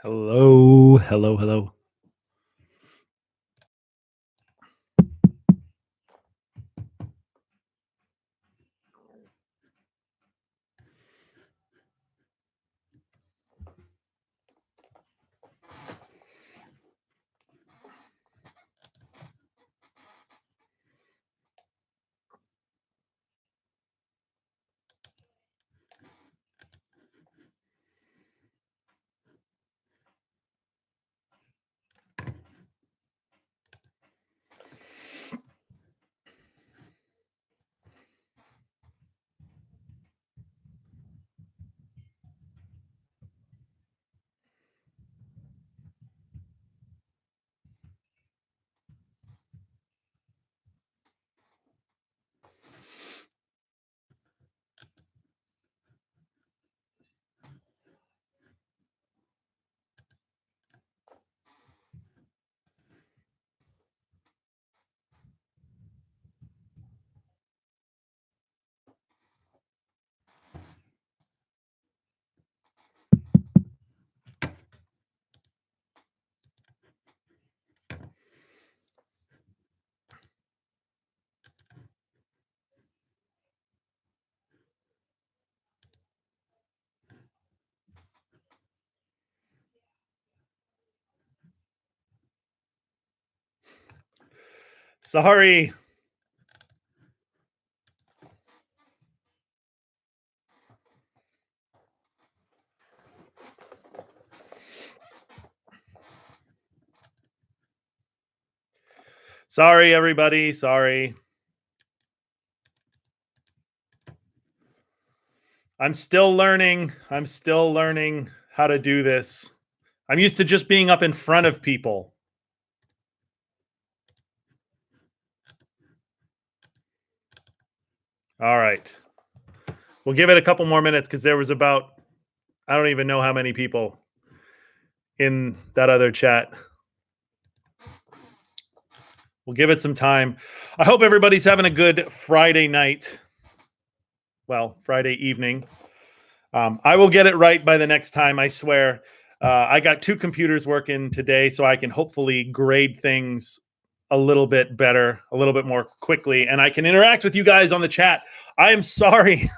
Hello, hello, hello. Sorry. Sorry, everybody. Sorry. I'm still learning. I'm still learning how to do this. I'm used to just being up in front of people. All right. We'll give it a couple more minutes because there was about, I don't even know how many people in that other chat. We'll give it some time. I hope everybody's having a good Friday night. Well, Friday evening. I will get it right by the next time, I swear. I got two computers working today, so I can hopefully grade things a little bit better, a little bit more quickly, and I can interact with you guys on the chat. I am sorry.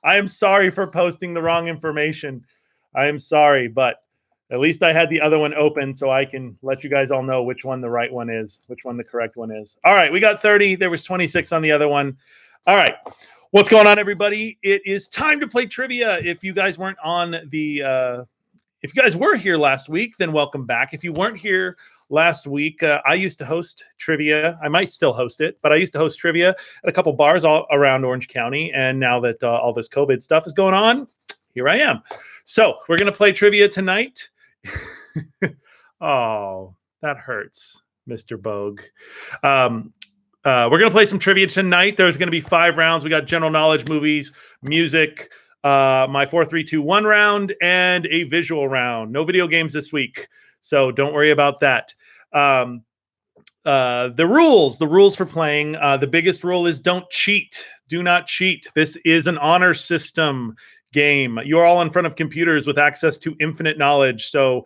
I am sorry for posting the wrong information. I am sorry, but at least I had the other one open so I can let you guys all know which one the right one is, which one the correct one is. All right, we got 30. There was 26 on the other one. All right. What's going on, everybody? It is time to play trivia. If you guys weren't on the, if you guys were here last week, then welcome back. If you weren't here last week, I used to host trivia. I might still host it, but I used to host trivia at a couple bars all around Orange County. And now that all this COVID stuff is going on, here I am. So we're going to play trivia tonight. Oh, that hurts, Mr. Bogue. We're going to play some trivia tonight. There's going to be 5 rounds. We got general knowledge, movies, music, my 4, 3, 2, 1 round, and a visual round. No video games this week, so don't worry about that. The rules for playing. The biggest rule is don't cheat. Do not cheat. This is an honor system game. You're all in front of computers with access to infinite knowledge, so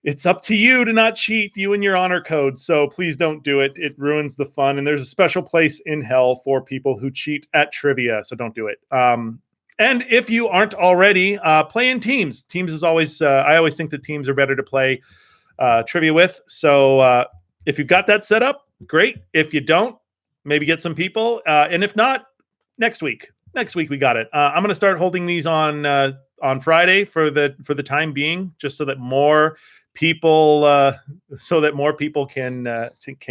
it's up to you to not cheat, you and your honor code. So please don't do it. It ruins the fun. And there's a special place in hell for people who cheat at trivia. So don't do it. And if you aren't already, play in teams. Teams is always, I always think that teams are better to play trivia with. So if you've got that set up, great. If you don't, maybe get some people. And if not, next week. Next week we got it. I'm going to start holding these on Friday for the time being, just so that more people can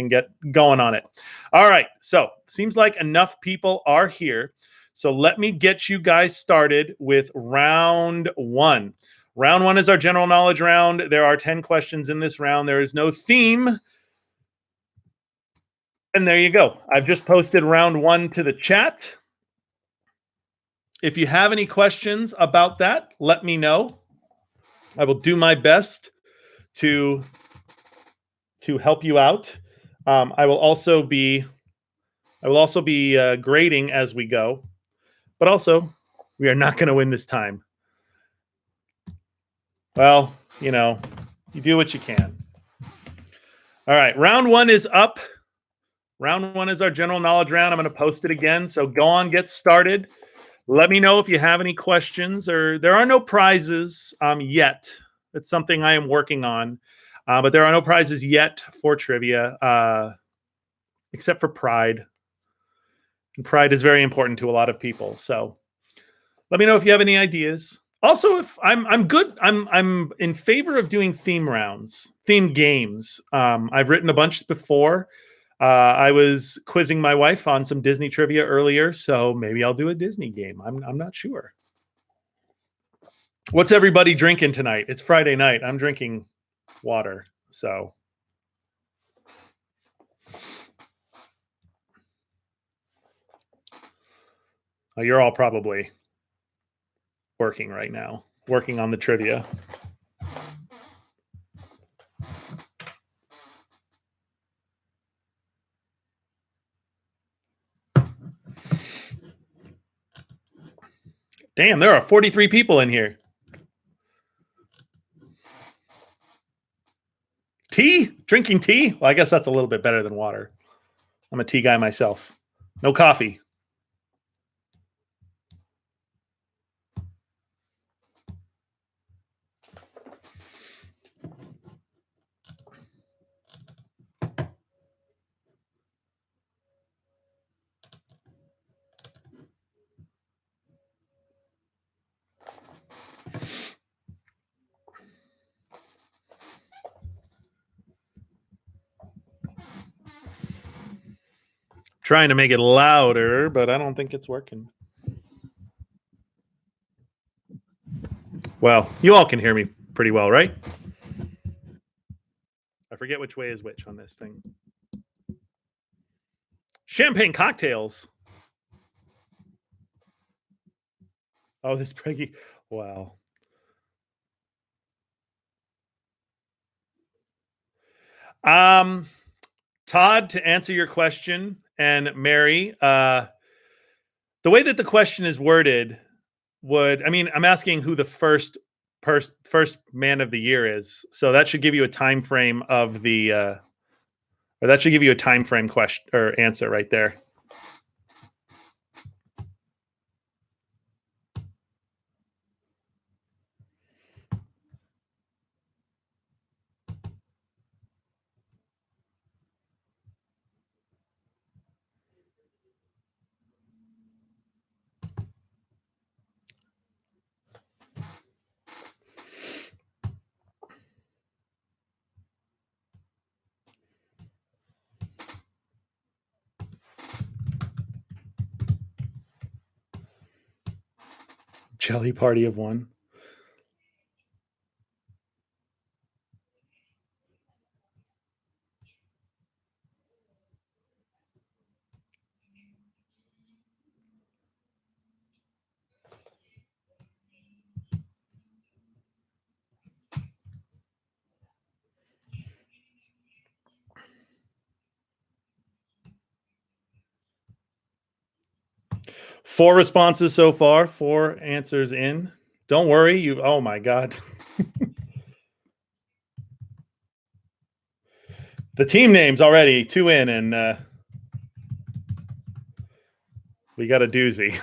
get going on it. All right. So seems like enough people are here. So let me get you guys started with round 1. Round 1 is our general knowledge round. There are 10 questions in this round. There is no theme. And there you go. I've just posted round 1 to the chat. If you have any questions about that, let me know. I will do my best to help you out. I will also be grading as we go, but also we are not going to win this time. Well, you know, you do what you can. All right, round one is up. Round one is our general knowledge round. I'm going to post it again. So go on, get started. Let me know if you have any questions. Or there are no prizes yet. It's something I am working on, but there are no prizes yet for trivia, except for pride. And pride is very important to a lot of people. So let me know if you have any ideas. Also, if I'm good, I'm in favor of doing theme rounds, theme games. I've written a bunch before. I was quizzing my wife on some Disney trivia earlier, so maybe I'll do a Disney game. I'm not sure. What's everybody drinking tonight? It's Friday night. I'm drinking water. So you're all probably working right now, working on the trivia. Damn, there are 43 people in here. Tea? Drinking tea? Well, I guess that's a little bit better than water. I'm a tea guy myself. No coffee. Trying to make it louder, but I don't think it's working. Well, you all can hear me pretty well, right? I forget which way is which on this thing. Champagne cocktails. Oh, this Preggy. Wow. Todd, to answer your question, and Mary, the way that the question is worded I'm asking who the first man of the year is. So that should give you a time frame of the or that should give you a time frame question or answer right there. Jelly party of one. Four responses so far, four answers in. Don't worry, you. Oh my god. The team names already, two in, and we got a doozy.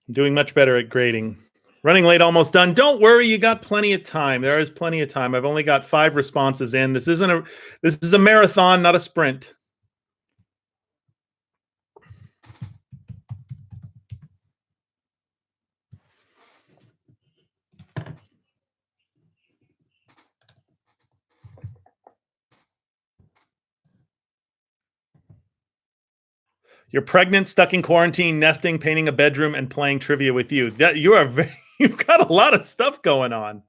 I'm doing much better at grading. Running late, almost done. Don't worry, you got plenty of time. There is plenty of time. I've only got 5 responses in. This is a marathon, not a sprint. You're pregnant, stuck in quarantine, nesting, painting a bedroom, and playing trivia with you. That you are very, you've got a lot of stuff going on.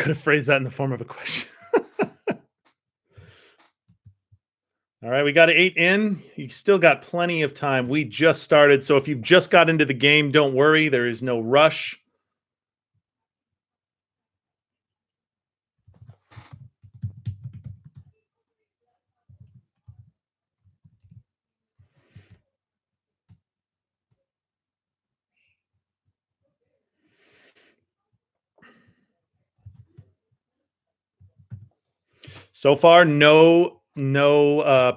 could have phrased that in the form of a question. All right, we got 8 in. You still got plenty of time. We just started. So if you've just got into the game, don't worry. There is no rush. So far, no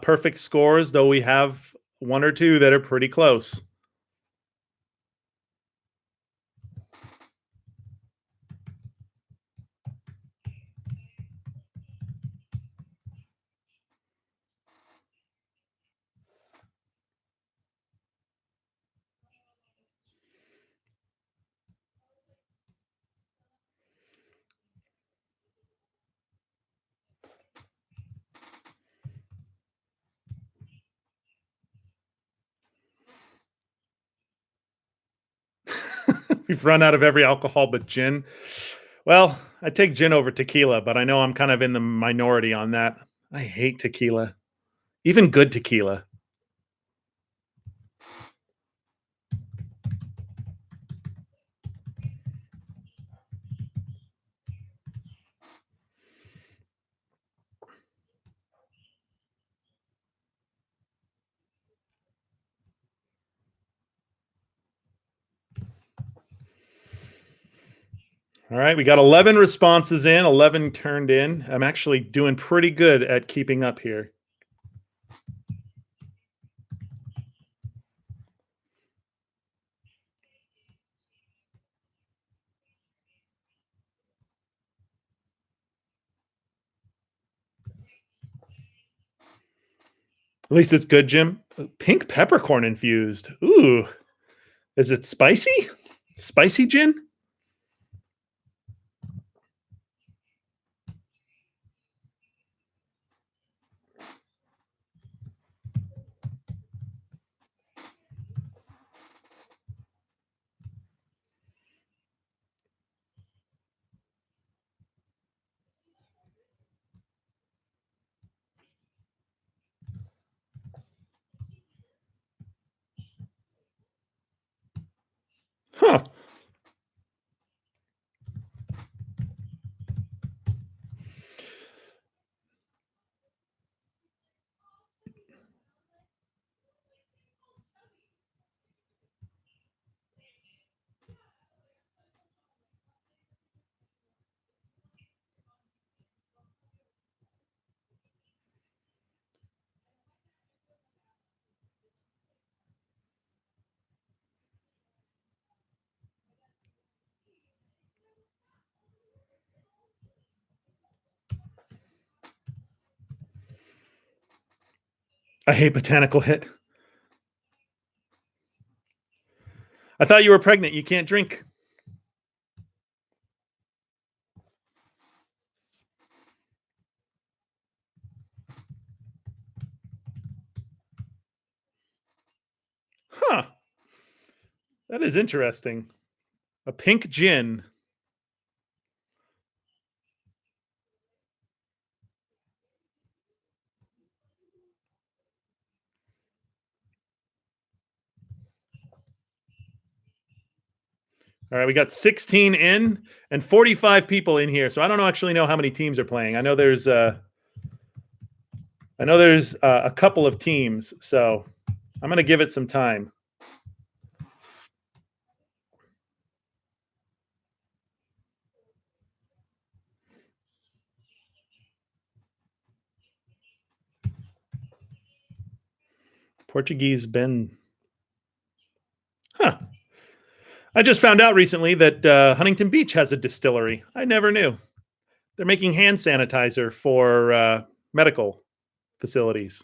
perfect scores, though we have one or two that are pretty close. We've run out of every alcohol but gin. Well, I take gin over tequila, but I know I'm kind of in the minority on that. I hate tequila, even good tequila. All right, we got 11 responses in, 11 turned in. I'm actually doing pretty good at keeping up here. At least it's good, Jim. Pink peppercorn infused. Ooh, is it spicy? Spicy gin? Huh. I hate botanical hit. I thought you were pregnant. You can't drink. Huh. That is interesting. A pink gin. All right, we got 16 in and 45 people in here. So I don't actually know how many teams are playing. I know there's a couple of teams, so I'm going to give it some time. Portuguese Ben. Huh. I just found out recently that Huntington Beach has a distillery. I never knew. They're making hand sanitizer for medical facilities.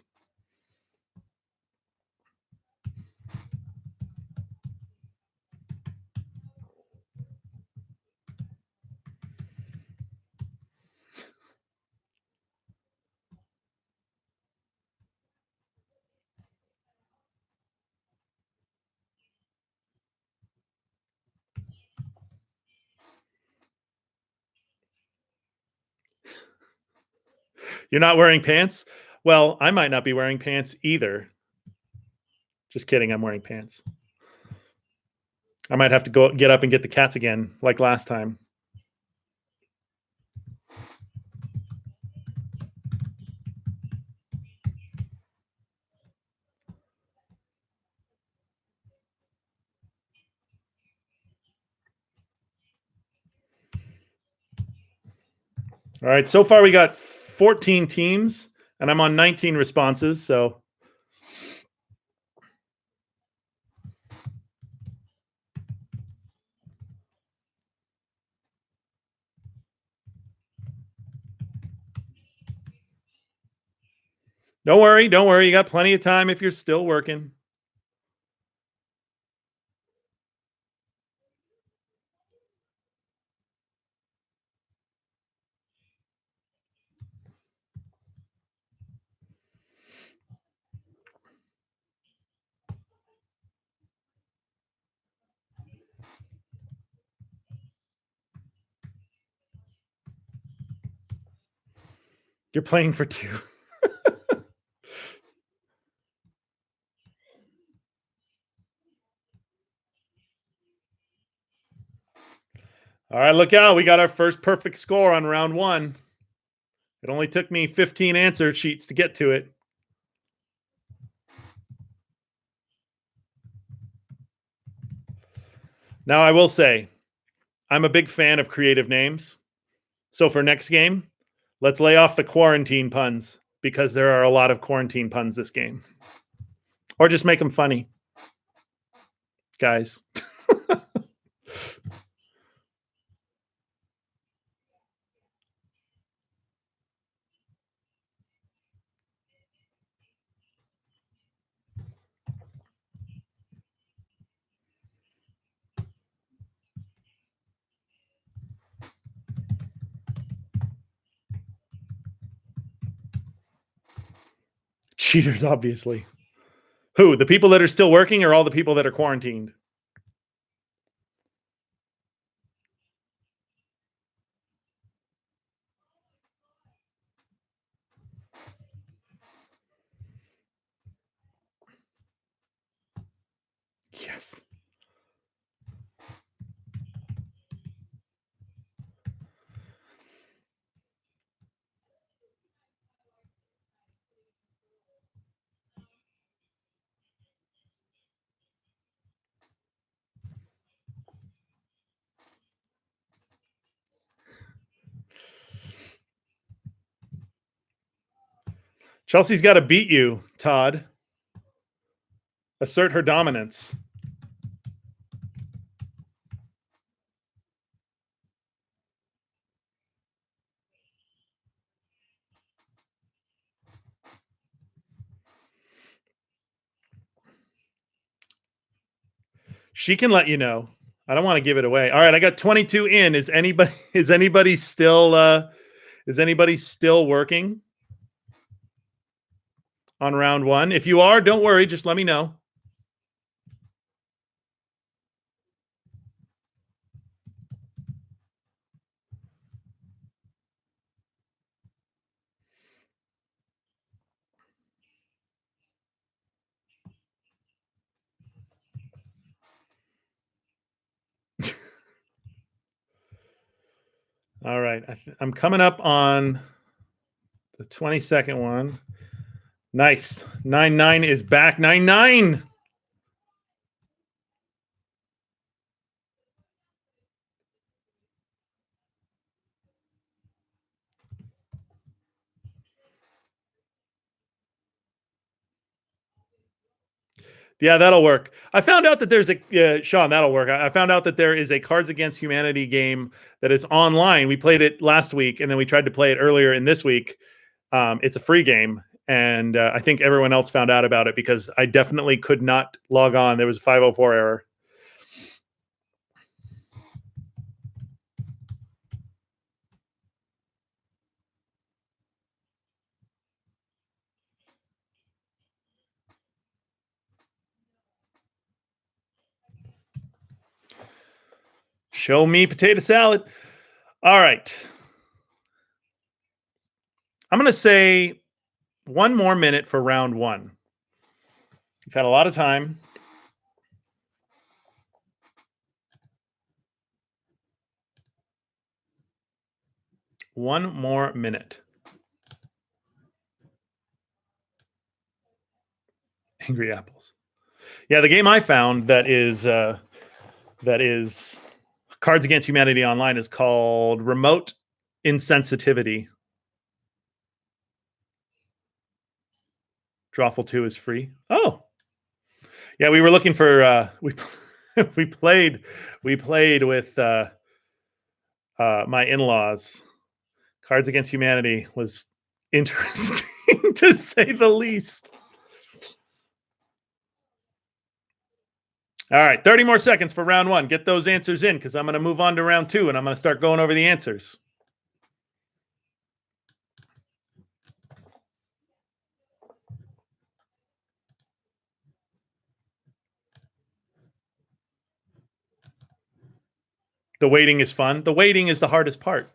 You're not wearing pants? Well, I might not be wearing pants either. Just kidding. I'm wearing pants. I might have to go get up and get the cats again, like last time. All right. So far, we got 14 teams, and I'm on 19 responses. So don't worry. Don't worry. You got plenty of time if you're still working. You're playing for two. All right, look out. We got our first perfect score on round one. It only took me 15 answer sheets to get to it. Now, I will say, I'm a big fan of creative names. So for next game, let's lay off the quarantine puns because there are a lot of quarantine puns this game. Or just make them funny, guys. Cheaters, obviously. Who? The people that are still working or all the people that are quarantined? Yes. Chelsea's got to beat you, Todd. Assert her dominance. She can let you know. I don't want to give it away. All right, I got 22 in. Is anybody still working on round one? If you are, don't worry, just let me know. All right. I'm coming up on the 22nd one. Nice. 9-9 is back. 9-9. Yeah, that'll work. I found out that there's a Sean. That'll work. I found out that there is a Cards Against Humanity game that is online. We played it last week, and then we tried to play it earlier in this week. It's a free game, and I think everyone else found out about it because I definitely could not log on. There was a 504 error. Show me potato salad. All right. I'm going to say 1 more minute for round 1. You've had a lot of time. One more minute. Angry Apples. Yeah, the game I found that is Cards Against Humanity Online is called Remote Insensitivity. Drawful 2 is free. Oh, yeah. We were looking for we played with my in-laws. Cards Against Humanity was interesting to say the least. All right, 30 more seconds for round 1. Get those answers in because I'm going to move on to round 2 and I'm going to start going over the answers. The waiting is fun. The waiting is the hardest part.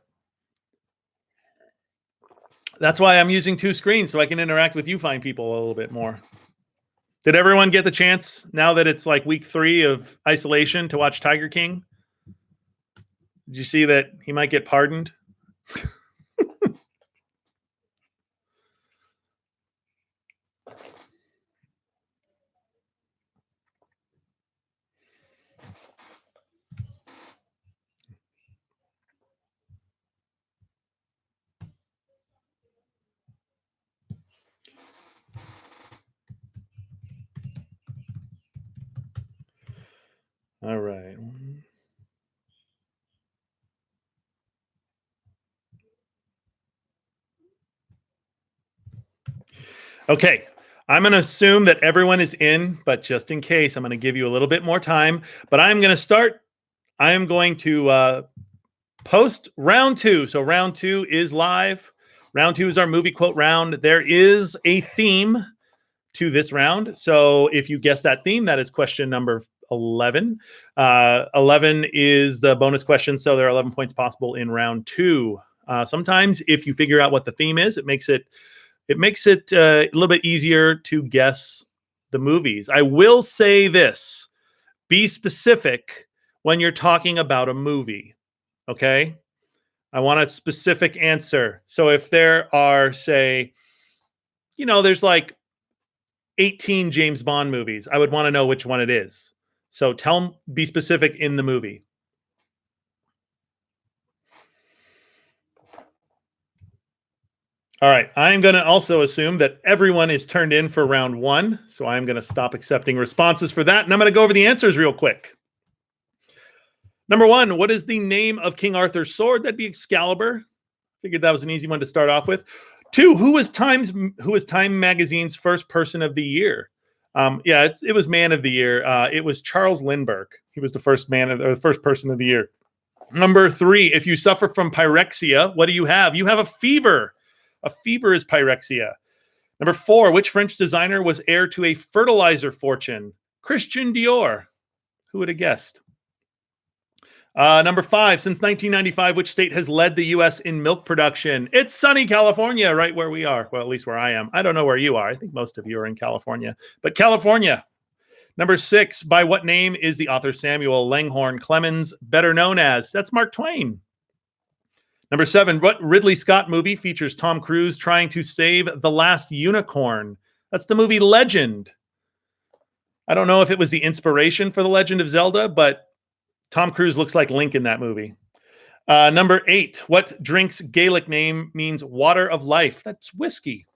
That's why I'm using 2 screens so I can interact with you fine people a little bit more. Did everyone get the chance now that it's like week 3 of isolation to watch Tiger King? Did you see that he might get pardoned? All right. Okay. I'm going to assume that everyone is in, but just in case, I'm going to give you a little bit more time. But I'm going to start. I am going to post round 2. So round 2 is live. Round 2 is our movie quote round. There is a theme to this round. So if you guess that theme, that is question number 11. 11 is the bonus question. So there are 11 points possible in round 2. Sometimes if you figure out what the theme is, it makes it a little bit easier to guess the movies. I will say this: be specific when you're talking about a movie. Okay. I want a specific answer. So if there are, say, there's like 18 James Bond movies, I would want to know which one it is. So be specific in the movie. All right. I'm going to also assume that everyone is turned in for round 1. So I'm going to stop accepting responses for that. And I'm going to go over the answers real quick. Number 1, what is the name of King Arthur's sword? That'd be Excalibur. Figured that was an easy one to start off with. 2, who was Time Magazine's first person of the year? It was man of the year. It was Charles Lindbergh. He was the first person of the year. Number 3, if you suffer from pyrexia, what do you have? You have a fever. A fever is pyrexia. Number 4, which French designer was heir to a fertilizer fortune? Christian Dior. Who would have guessed? Number 5, since 1995, which state has led the U.S. in milk production? It's sunny California, right where we are. Well, at least where I am. I don't know where you are. I think most of you are in California. But California. Number 6, by what name is the author Samuel Langhorne Clemens better known as? That's Mark Twain. Number 7, what Ridley Scott movie features Tom Cruise trying to save the last unicorn? That's the movie Legend. I don't know if it was the inspiration for The Legend of Zelda, but Tom Cruise looks like Link in that movie. Number 8, what drink's Gaelic name means water of life? That's whiskey.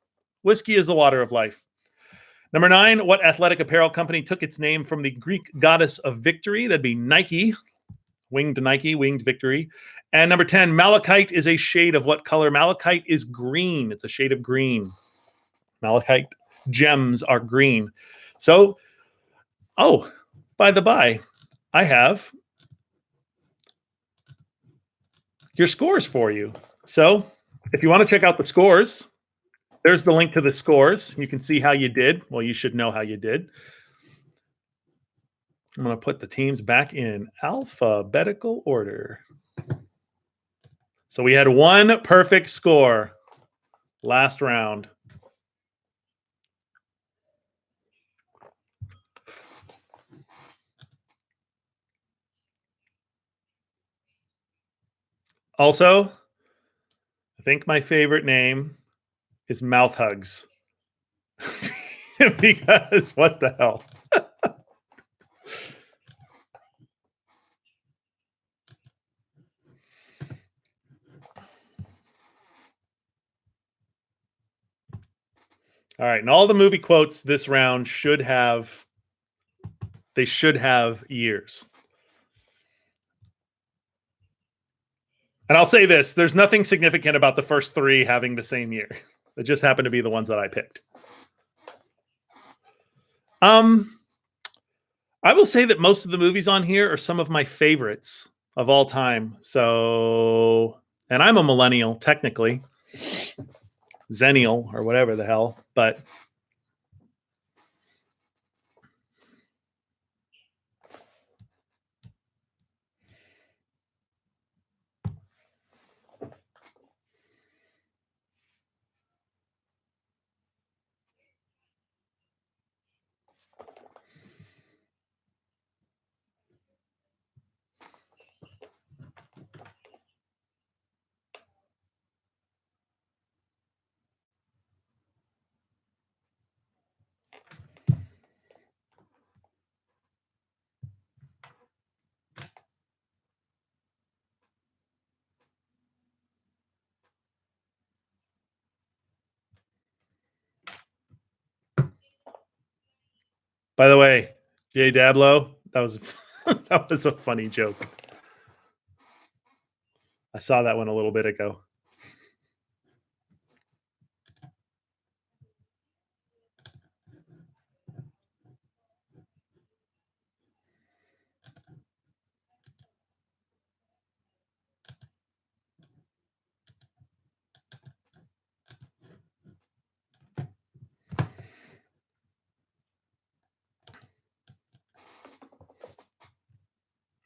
Whiskey is the water of life. Number 9, what athletic apparel company took its name from the Greek goddess of victory? That'd be Nike. Winged victory. And number 10, malachite is a shade of what color? Malachite is green. It's a shade of green. Malachite gems are green. So, by the by, I have your scores for you. So if you want to check out the scores, there's the link to the scores. You can see how you did. Well, you should know how you did. I'm going to put the teams back in alphabetical order. So we had 1 perfect score. Last round. Also, I think my favorite name is Mouth Hugs. Because what the hell? All right, and all the movie quotes this round should have years. And I'll say this, there's nothing significant about the first three having the same year. It just happened to be the ones that I picked. I will say that most of the movies on here are some of my favorites of all time. So, and I'm a millennial, technically. Zennial or whatever the hell, but by the way, Jay Dablo, that was that was a funny joke. I saw that one a little bit ago.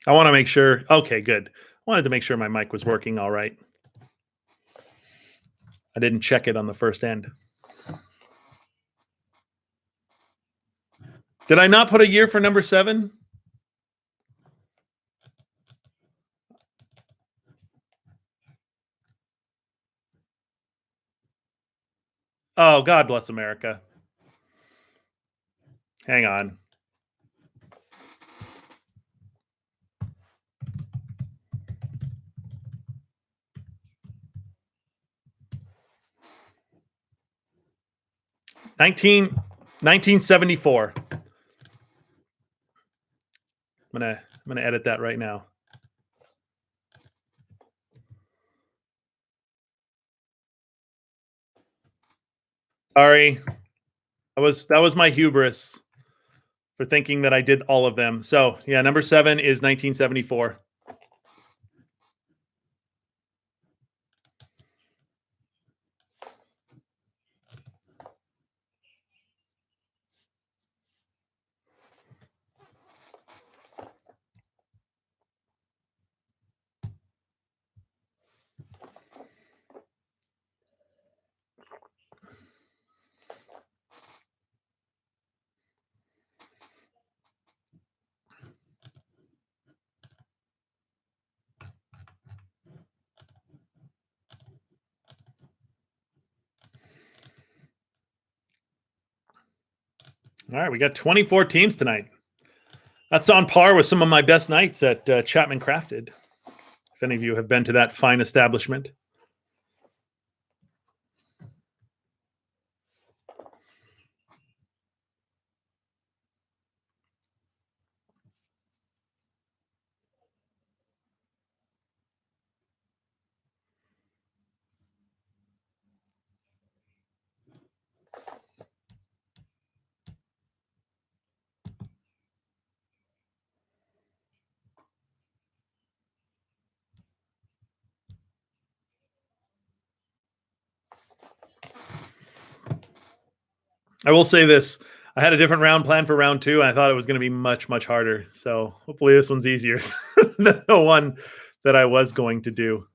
I want to make sure. Okay, good. I wanted to make sure my mic was working all right. I didn't check it on the first end. Did I not put a year for number 7? Oh, God bless America. Hang on. Nineteen 1974. I'm gonna edit that right now. Sorry. That was my hubris for thinking that I did all of them. So yeah, number 7 is 1974. All right, we got 24 teams tonight. That's on par with some of my best nights at Chapman Crafted. If any of you have been to that fine establishment. I will say this. I had a different round planned for round 2, and I thought it was going to be much, much harder. So hopefully this one's easier than the one that I was going to do.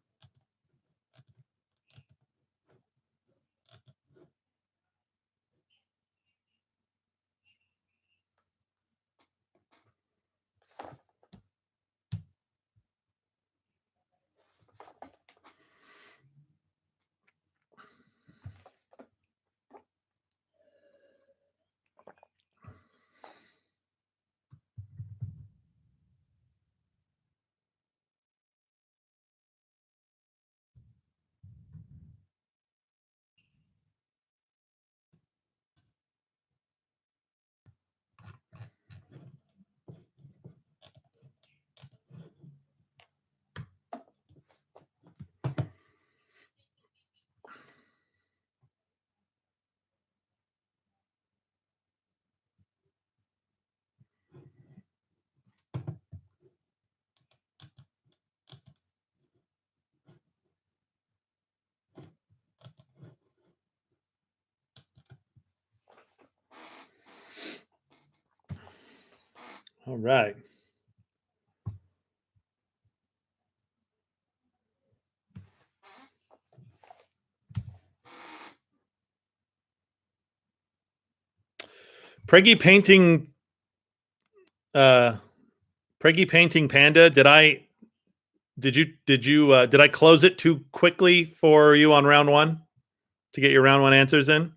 All right. Preggy painting uh Preggy painting panda. Did I close it too quickly for you on round 1 to get your round 1 answers in?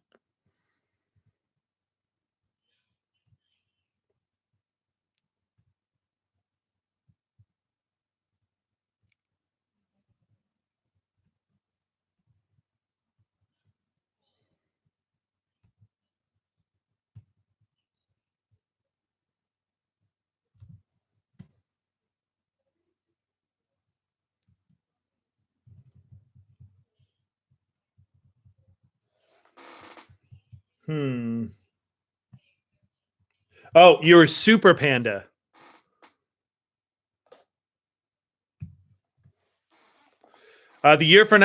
Hmm. Oh, you're Super Panda. The year for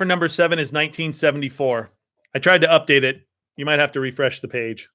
number 7 is 1974. I tried to update it. You might have to refresh the page.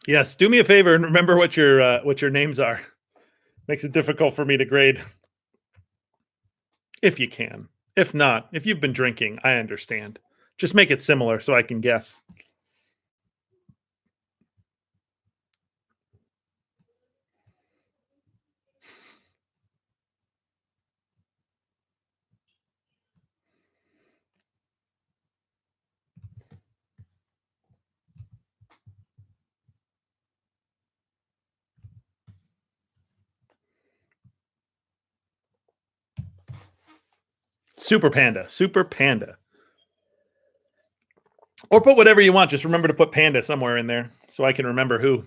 Yes, do me a favor and remember what your names are. Makes it difficult for me to grade if you can. If not, if you've been drinking, I understand. Just make it similar so I can guess. Super Panda. Super Panda. Or put whatever you want. Just remember to put Panda somewhere in there so I can remember who.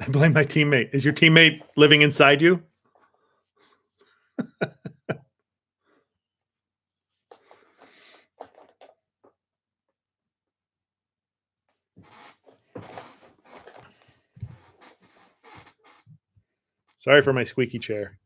I blame my teammate. Is your teammate living inside you? Sorry for my squeaky chair.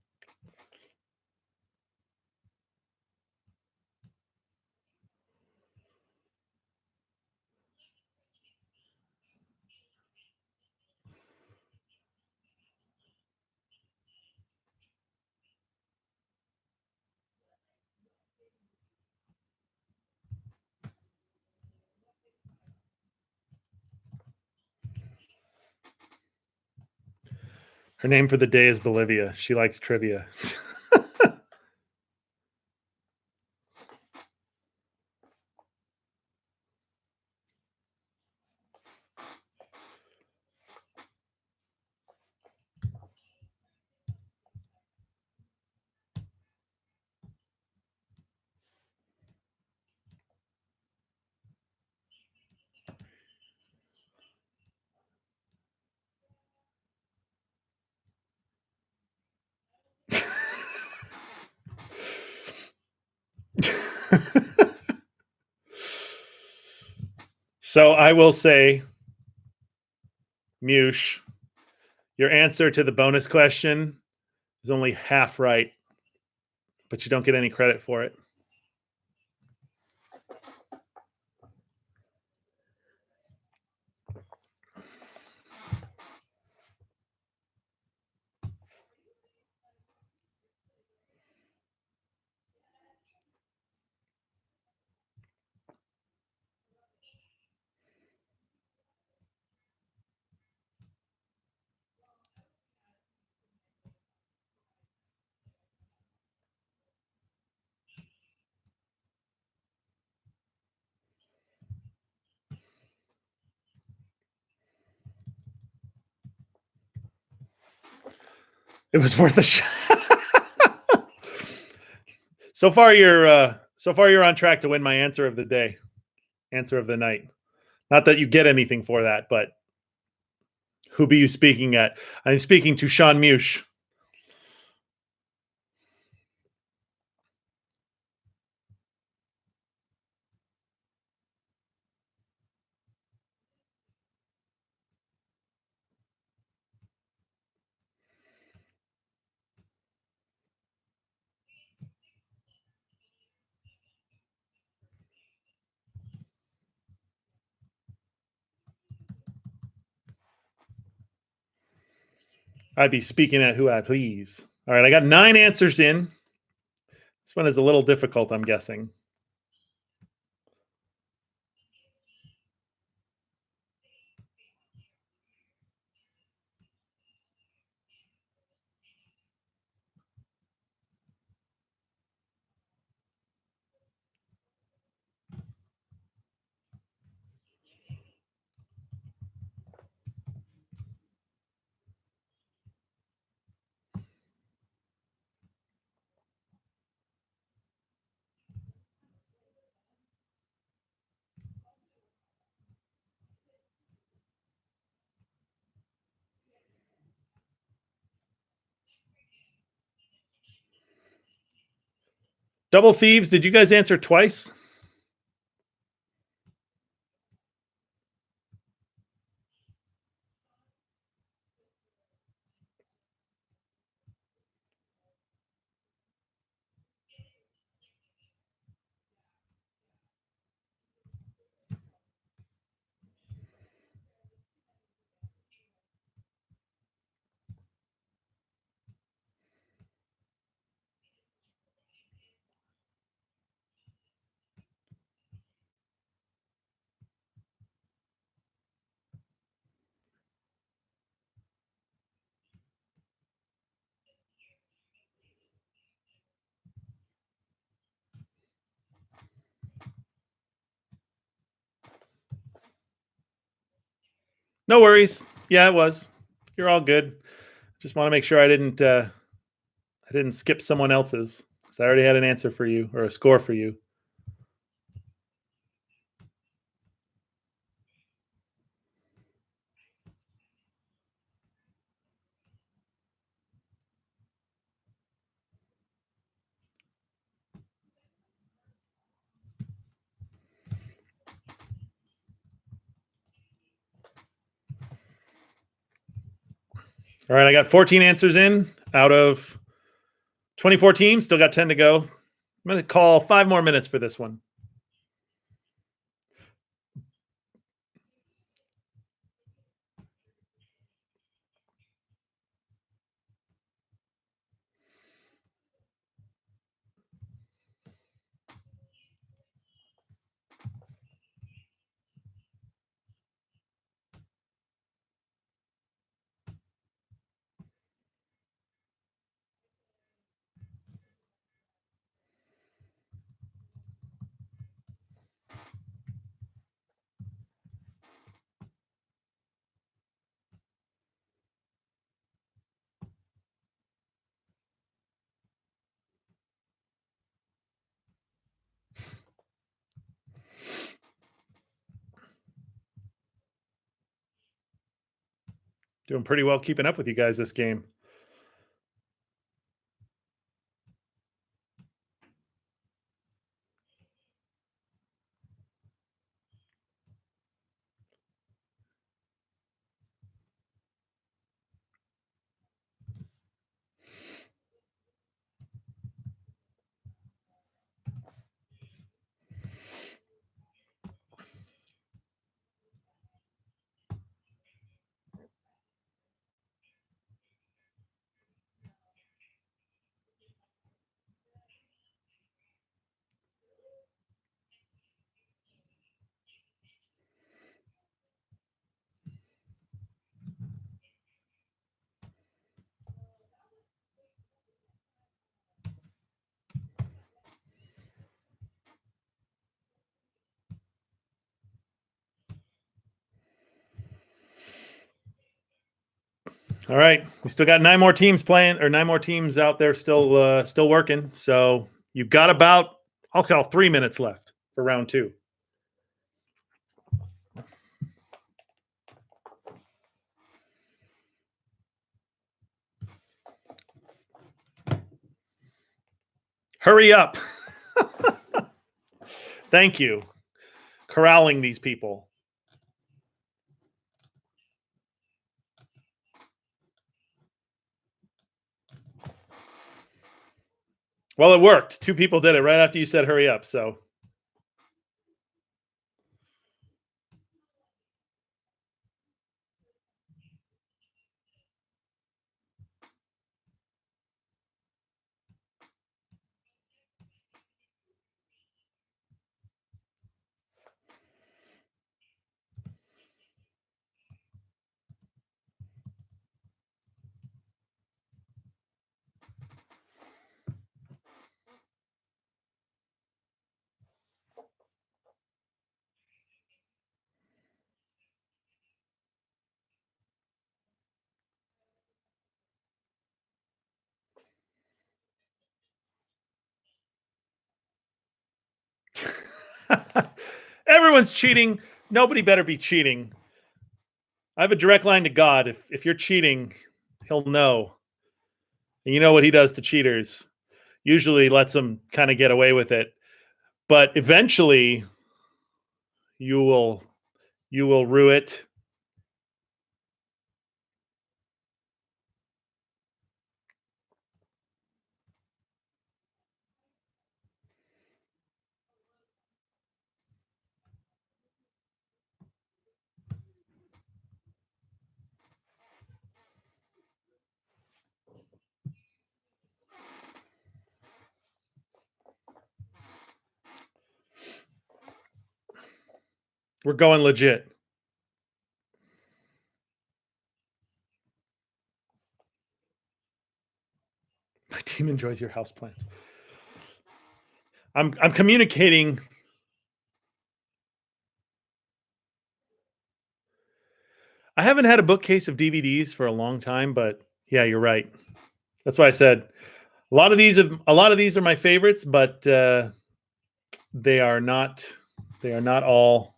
Her name for the day is Bolivia. She likes trivia. So I will say, Mush, your answer to the bonus question is only half right, but you don't get any credit for it. It was worth a shot. So far, you're on track to win my answer of the day, answer of the night. Not that you get anything for that, but who be you speaking at? I'm speaking to Sean Mush. I'd be speaking at who I please. All right, I got 9 answers in. This one is a little difficult, I'm guessing. Double Thieves, did you guys answer twice? No worries. Yeah, it was. You're all good. Just want to make sure I didn't skip someone else's because I already had an answer for you or a score for you. All right, I got 14 answers in out of 24 teams. Still got 10 to go. I'm going to call 5 more minutes for this one. Doing pretty well keeping up with you guys this game. All right, we still got 9 more teams playing, or 9 more teams out there still working. So you've got about, I'll call 3 minutes left for round 2. Hurry up. Thank you. Corralling these people. Well, it worked. 2 people did it right after you said hurry up. So everyone's cheating. Nobody better be cheating. I have a direct line to God. If you're cheating, he'll know. And you know what he does to cheaters. Usually lets them kind of get away with it. But eventually you will rue it. We're going legit. My team enjoys your house plants. I'm communicating. I haven't had a bookcase of DVDs for a long time, but yeah, you're right. That's why I said a lot of these are my favorites, but they are not all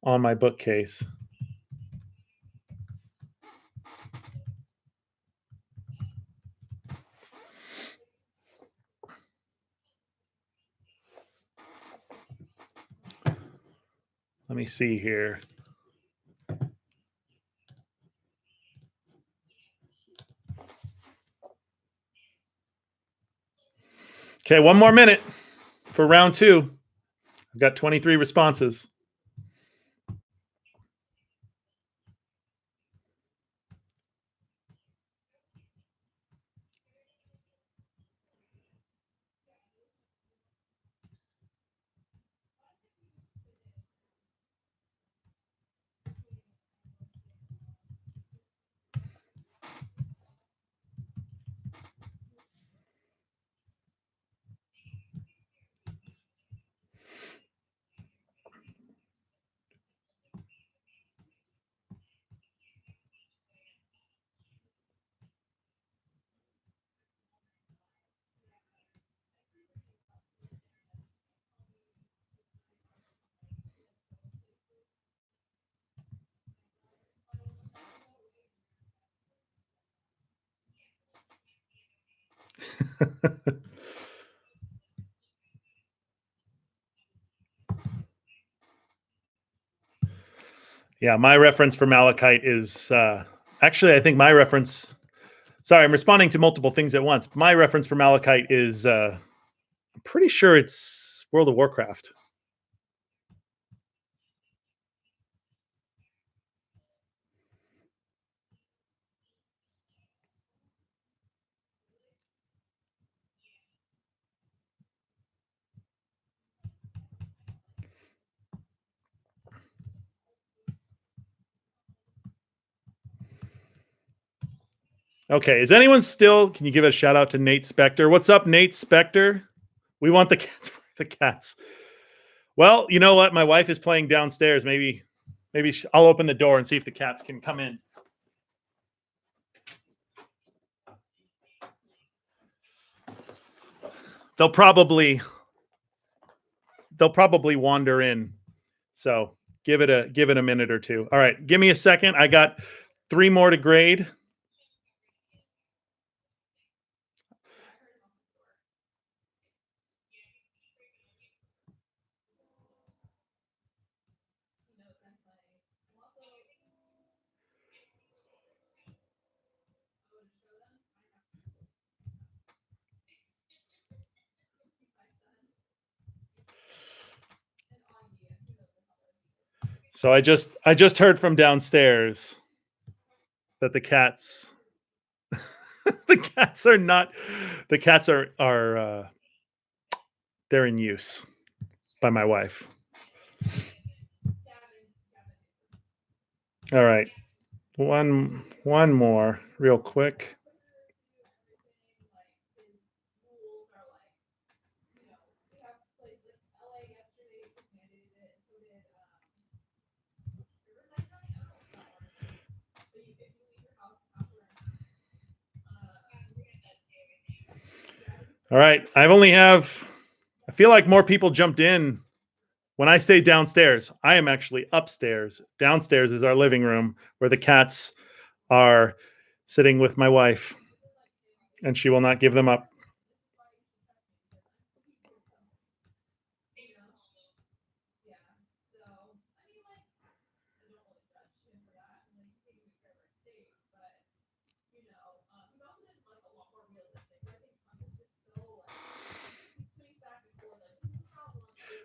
on my bookcase. Let me see here. Okay, 1 more minute for round 2. I've got 23 responses. Yeah, my reference for Malachite is actually, I think my reference. Sorry, I'm responding to multiple things at once. My reference for Malachite is I'm pretty sure it's World of Warcraft. Okay, is anyone still? Can you give a shout out to Nate Spector? What's up, Nate Spector? We want the cats. The cats. Well, you know what? My wife is playing downstairs. Maybe I'll open the door and see if the cats can come in. they'll probably wander in. So give it a minute or two. All right, give me a second. I got 3 more to grade. So I just heard from downstairs that the cats the cats are they're in use by my wife. All right. One more real quick. All right. I feel like more people jumped in when I say downstairs. I am actually upstairs. Downstairs is our living room where the cats are sitting with my wife, and she will not give them up.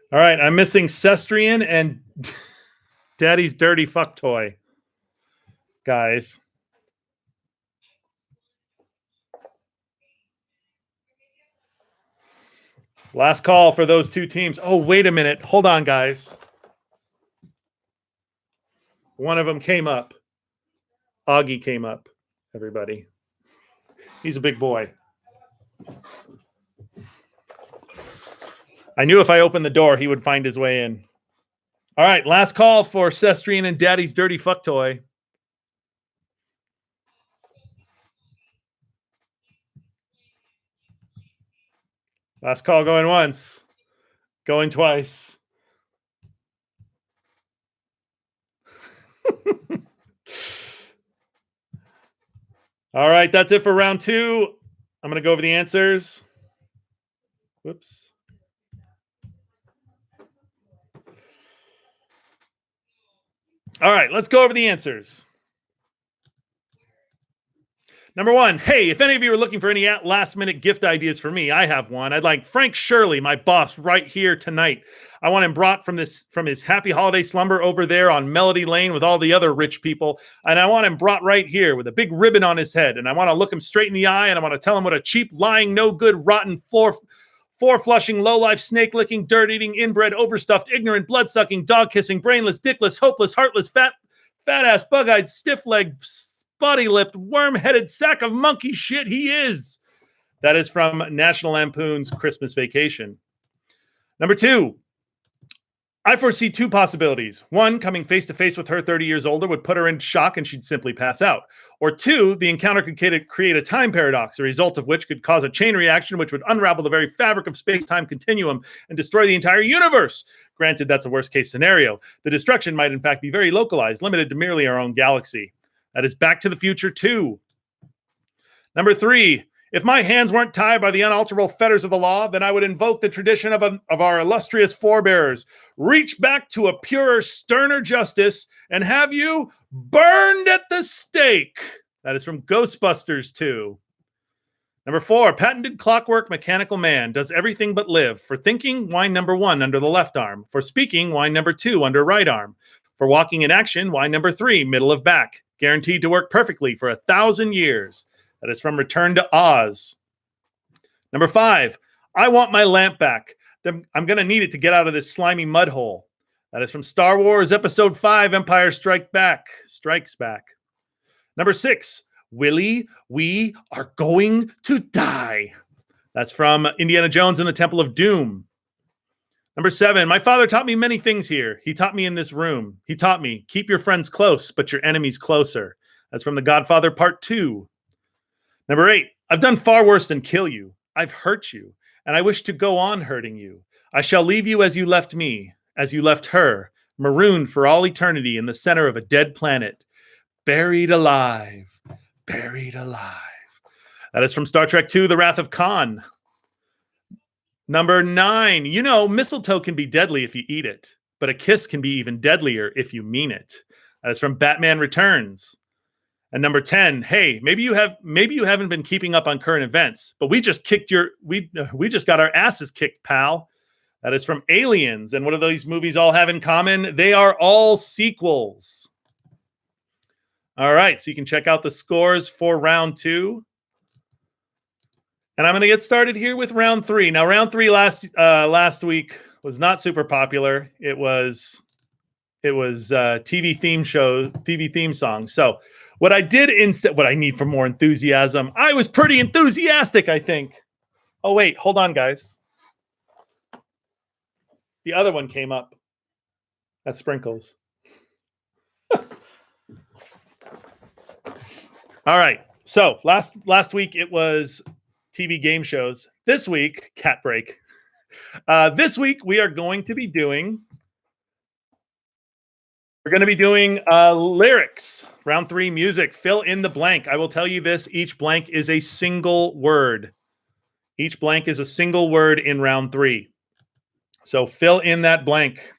All right, I'm missing Cestrian and Daddy's Dirty Fuck Toy. Guys. Last call for those 2 teams. Oh, wait a minute. Hold on, guys. One of them came up. Augie came up, everybody. He's a big boy. I knew if I opened the door, he would find his way in. All right, last call for Cestrian and Daddy's Dirty Fuck Toy. Last call going once, going twice. All right, that's it for round 2. I'm going to go over the answers. Whoops. All right, let's go over the answers. Number 1, hey, if any of you are looking for any last-minute gift ideas for me, I have one. I'd like Frank Shirley, my boss, right here tonight. I want him brought from his happy holiday slumber over there on Melody Lane with all the other rich people, and I want him brought right here with a big ribbon on his head, and I want to look him straight in the eye, and I want to tell him what a cheap, lying, no-good, rotten, four-flushing, low-life, snake-licking, dirt-eating, inbred, overstuffed, ignorant, blood-sucking, dog-kissing, brainless, dickless, hopeless, heartless, fat-ass, bug-eyed, stiff-legged, spotty-lipped, worm-headed sack of monkey shit he is. That is from National Lampoon's Christmas Vacation. Number 2, I foresee 2 possibilities. 1, coming face-to-face with her 30 years older would put her in shock and she'd simply pass out. Or 2, the encounter could create a time paradox, the result of which could cause a chain reaction which would unravel the very fabric of space-time continuum and destroy the entire universe. Granted, that's a worst-case scenario. The destruction might, in fact, be very localized, limited to merely our own galaxy. That is Back to the Future 2. Number 3, if my hands weren't tied by the unalterable fetters of the law, then I would invoke the tradition of our illustrious forebears, reach back to a purer, sterner justice, and have you burned at the stake. That is from Ghostbusters 2. Number 4, patented clockwork mechanical man does everything but live. For thinking, wind number 1 under the left arm. For speaking, wind number 2 under right arm. For walking in action, wind number 3, middle of back. Guaranteed to work perfectly for 1,000 years. That is from Return to Oz. Number 5, I want my lamp back. I'm going to need it to get out of this slimy mud hole. That is from Star Wars Episode 5, Empire Strikes Back. Number 6, Willie, we are going to die. That's from Indiana Jones and the Temple of Doom. Number 7, my father taught me many things here. He taught me in this room. He taught me, keep your friends close, but your enemies closer. That's from The Godfather Part 2. Number 8, I've done far worse than kill you. I've hurt you. and I wish to go on hurting you. I shall leave you as you left me, as you left her, marooned for all eternity in the center of a dead planet, buried alive, buried alive. That is from Star Trek II, The Wrath of Khan. Number 9, you know, mistletoe can be deadly if you eat it, but a kiss can be even deadlier if you mean it. That is from Batman Returns. And number 10, hey, maybe you haven't been keeping up on current events, but we just got our asses kicked, pal. That is from Aliens. And what do these movies all have in common? They are all sequels. All right, so you can check out the scores for round 2. And I'm going to get started here with round 3. Now, round 3 last week was not super popular. It was TV theme song. So what I did instead, what I need for more enthusiasm, I was pretty enthusiastic, I think. Oh, wait, hold on, guys. The other one came up. That's Sprinkles. All right. So last week it was TV game shows. This week, cat break. This week we are going to be doing lyrics. Round 3 music. Fill in the blank. I will tell you this. Each blank is a single word. Each blank is a single word in round 3. So fill in that blank.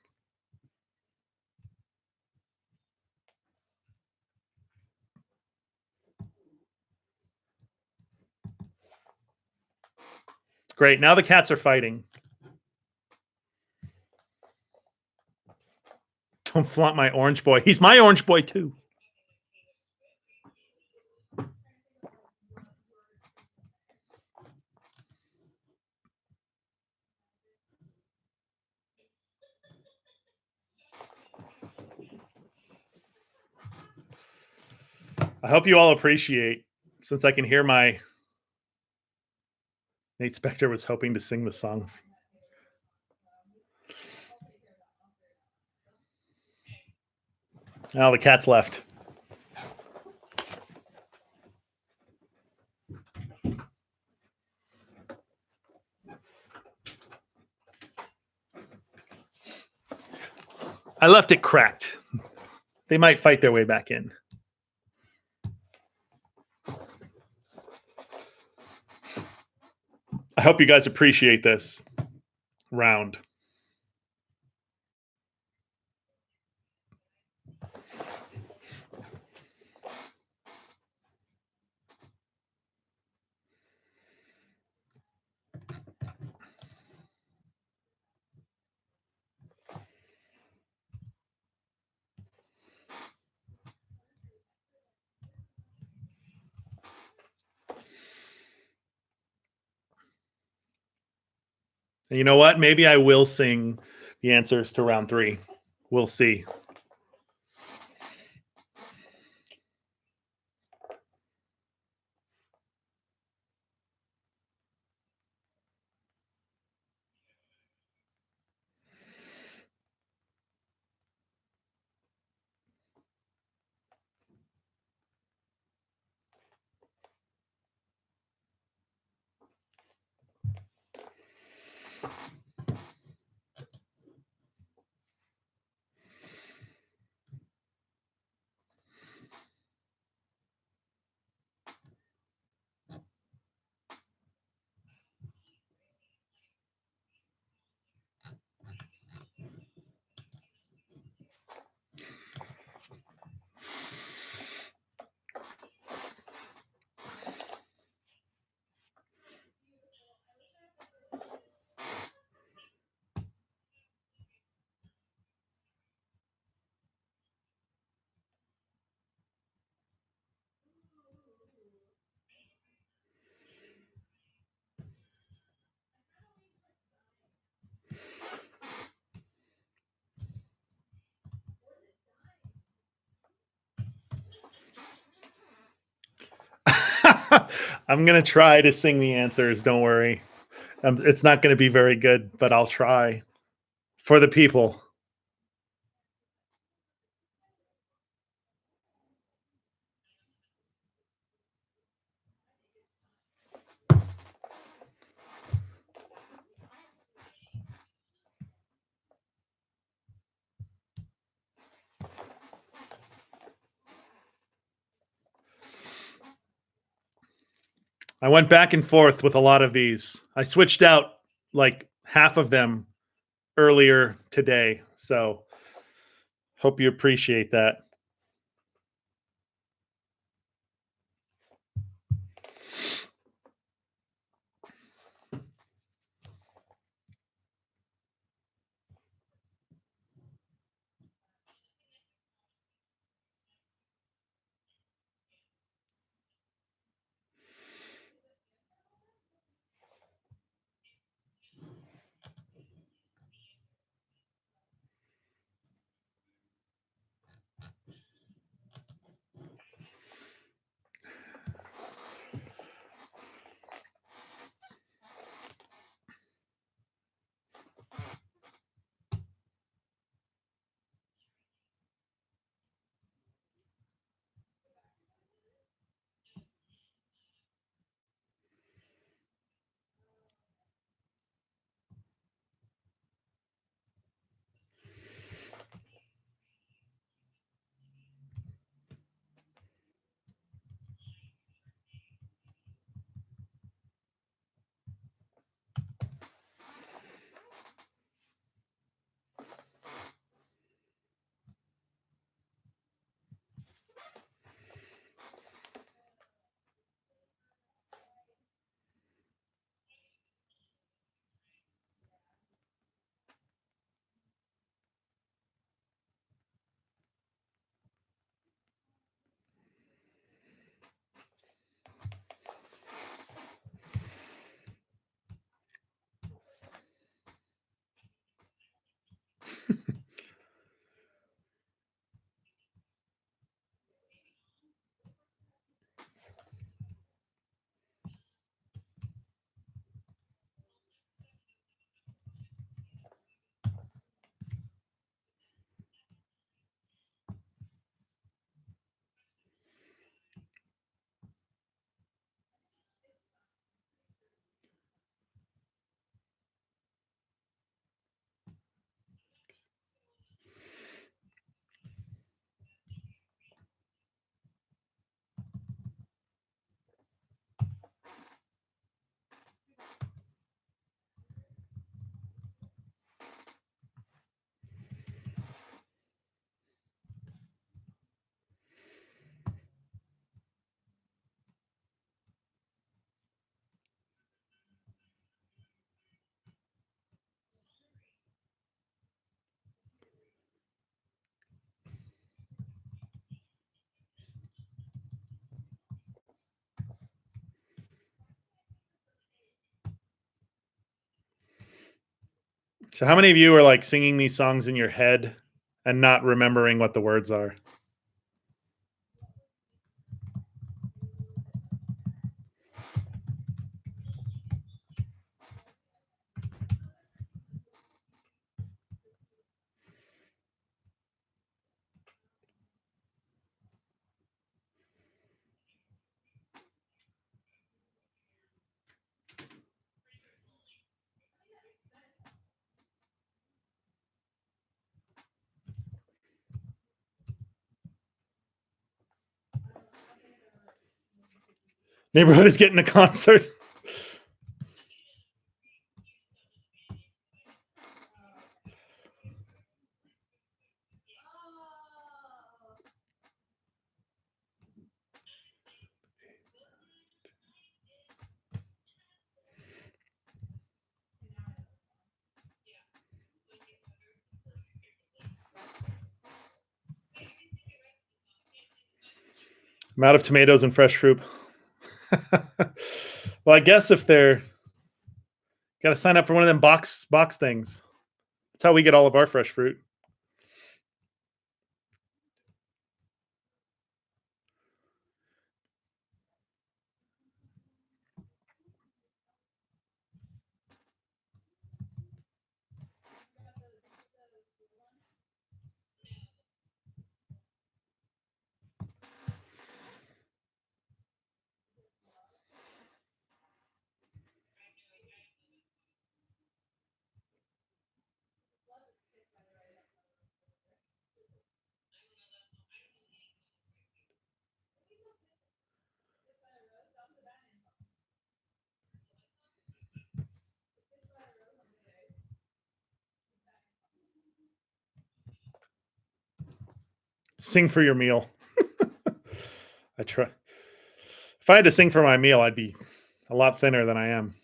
Great. Now the cats are fighting. Don't flaunt my orange boy. He's my orange boy too. I hope you all appreciate, since I can hear my Nate Spector was hoping to sing the song. Now the cat's left. I left it cracked. They might fight their way back in. I hope you guys appreciate this round. And you know what? Maybe I will sing the answers to round 3. We'll see. I'm going to try to sing the answers. Don't worry. It's not going to be very good, but I'll try for the people. I went back and forth with a lot of these. I switched out like half of them earlier today. So hope you appreciate that. So, how many of you are like singing these songs in your head and not remembering what the words are? Neighborhood is getting a concert. I'm out of tomatoes and fresh fruit. Well, I guess if they're got to sign up for one of them box things. That's how we get all of our fresh fruit. Sing for your meal. I try. If I had to sing for my meal, I'd be a lot thinner than I am.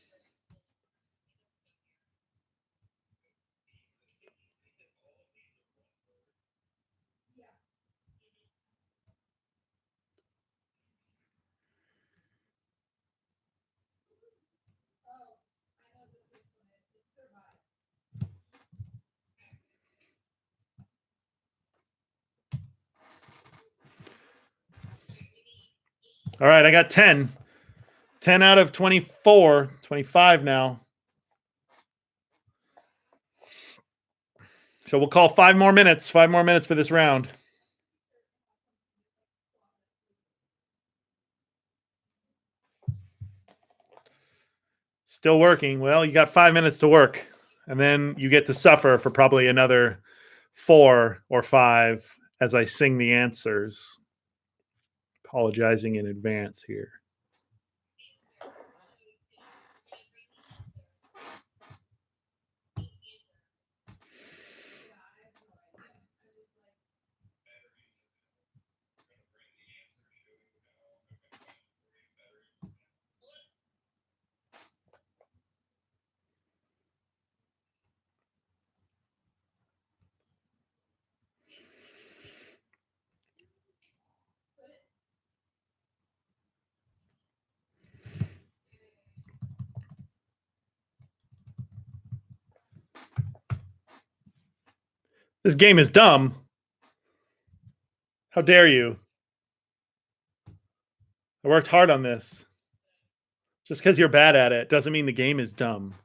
All right, I got 10. 10 out of 24, 25 now. So we'll call 5 more minutes. 5 more minutes for this round. Still working. Well, you got 5 minutes to work, and then you get to suffer for probably another 4 or 5 as I sing the answers. Apologizing in advance here. This game is dumb. How dare you? I worked hard on this. Just because you're bad at it doesn't mean the game is dumb.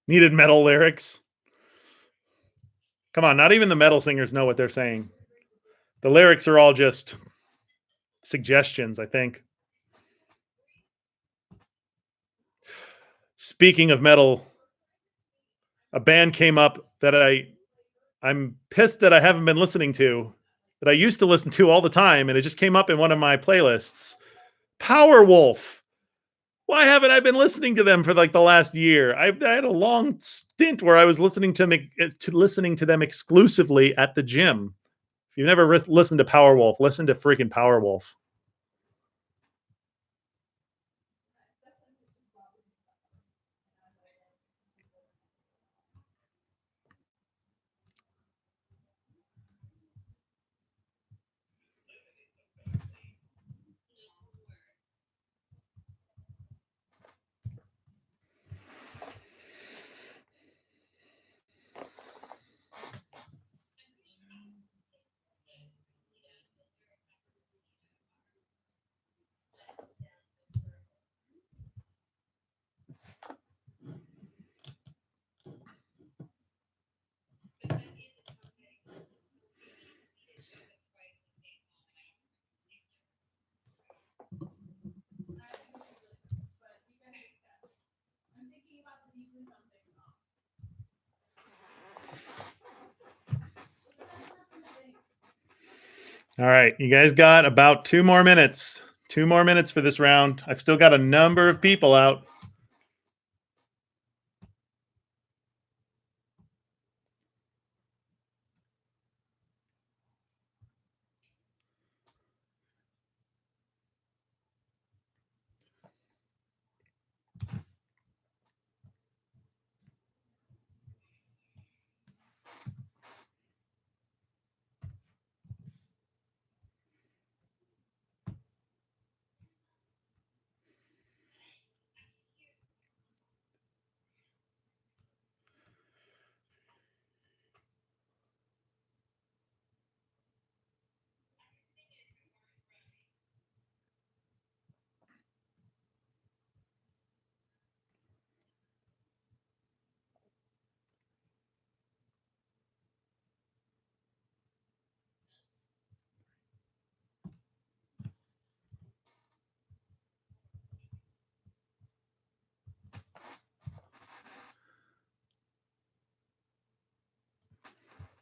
Needed metal lyrics. Come on, not even the metal singers know what they're saying. The lyrics are all just suggestions, I think. Speaking of metal, a band came up that I'm pissed that I haven't been listening to, that I used to listen to all the time, and it just came up in one of my playlists. Powerwolf. Why haven't I been listening to them for like the last year? I had a long stint where I was listening to them exclusively at the gym. If you've never listened to Powerwolf, listen to freaking Powerwolf. All right, you guys got about 2 more minutes. 2 more minutes for this round. I've still got a number of people out.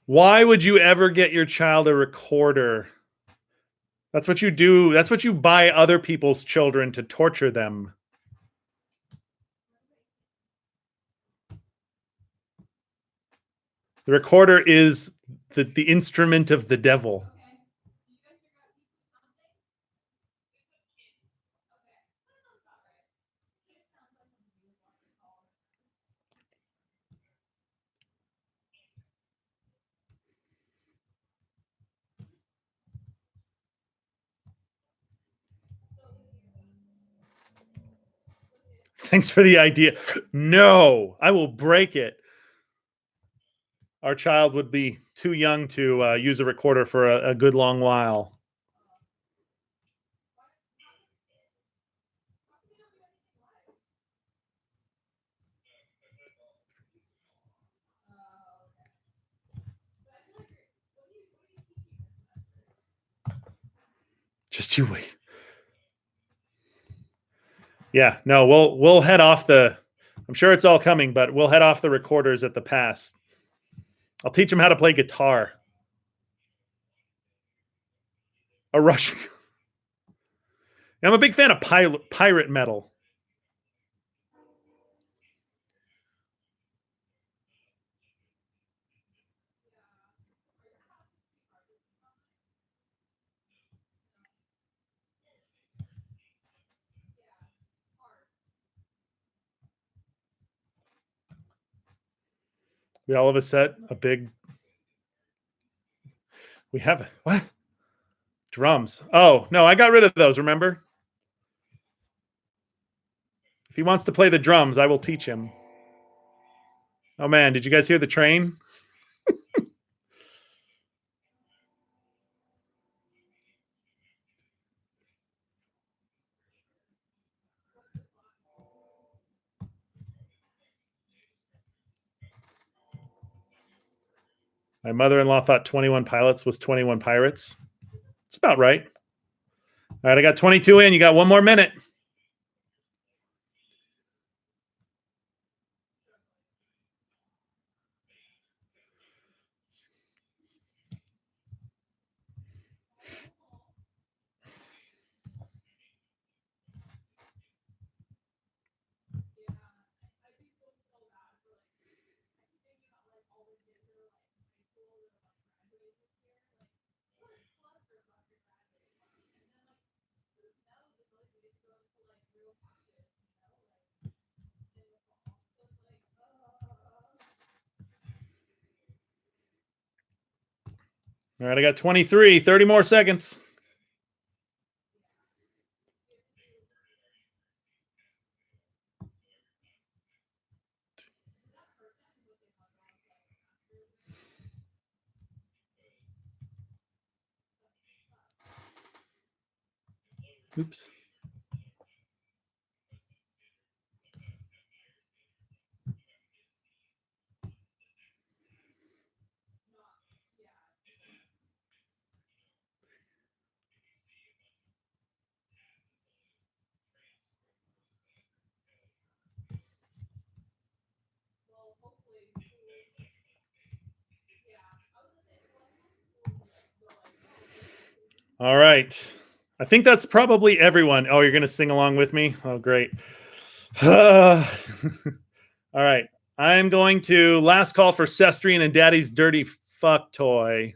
Why would you ever get your child a recorder? That's what you do. That's what you buy other people's children to torture them. The recorder is the instrument of the devil. Thanks for the idea. No, I will break it. Our child would be too young to use a recorder for a good long while. Just you wait. Yeah, no, we'll head off the. I'm sure it's all coming, but we'll head off the recorders at the pass. I'll teach them how to play guitar. A Russian. I'm a big fan of pirate metal. We all have a set, a big. We have what? Drums. Oh, no, I got rid of those, remember? If he wants to play the drums, I will teach him. Oh man, did you guys hear the train? My mother-in-law thought 21 Pilots was 21 Pirates. It's about right. All right, I got 22 in. You got one more minute. All right, I got 23, 30 more seconds. Oops. All right. I think that's probably everyone. Oh, you're going to sing along with me? Oh, great. All right. I'm going to last call for Sestrian and Daddy's Dirty Fuck Toy.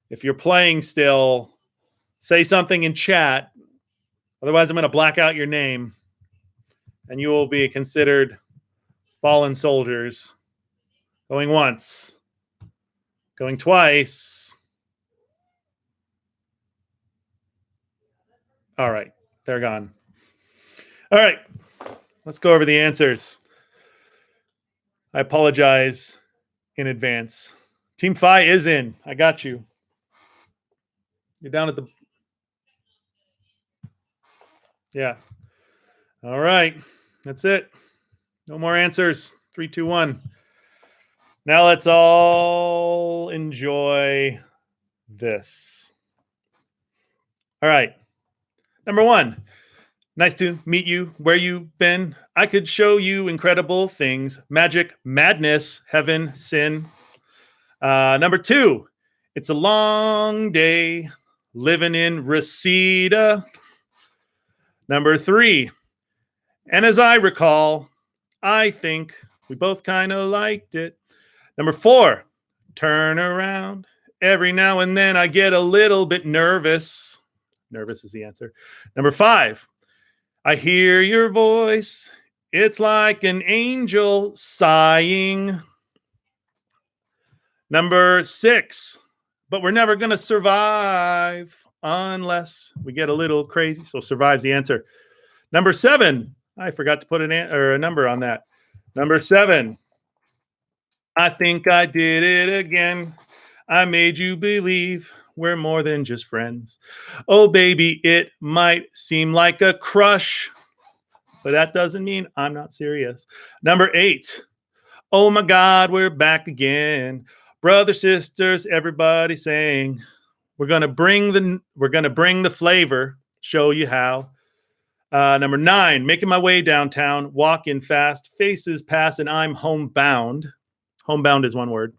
If you're playing still, say something in chat. Otherwise, I'm going to black out your name and you will be considered fallen soldiers. Going once, going twice. All right. They're gone. All right. Let's go over the answers. I apologize in advance. Team Phi is in. I got you. You're down at the. Yeah. All right. That's it. No more answers. 3, 2, 1. Now let's all enjoy this. All right. Number 1. Nice to meet you. Where you been? I could show you incredible things. Magic, madness, heaven, sin. Number 2, it's a long day living in Reseda. Number 3, and as I recall, I think we both kind of liked it. Number 4, turn around. Every now and then I get a little bit nervous. Nervous is the answer. Number 5, I hear your voice. It's like an angel sighing. Number 6, but we're never going to survive unless we get a little crazy. So survive's the answer. Number 7, I forgot to put a number on that. Number 7, I think I did it again. I made you believe we're more than just friends. Oh, baby, it might seem like a crush, but that doesn't mean I'm not serious. Number 8, oh my God, we're back again. Brothers, sisters, everybody saying, we're gonna bring the flavor, show you how. Number 9, making my way downtown, walking fast, faces pass, and I'm homebound. Homebound is one word.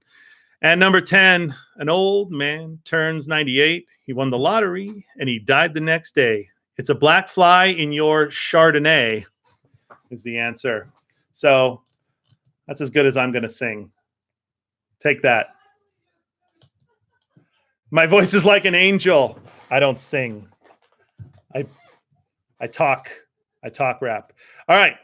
And number 10, an old man turns 98. He won the lottery and he died the next day. It's a black fly in your Chardonnay is the answer. So that's as good as I'm going to sing. Take that. My voice is like an angel. I don't sing. I talk. I talk rap. All right.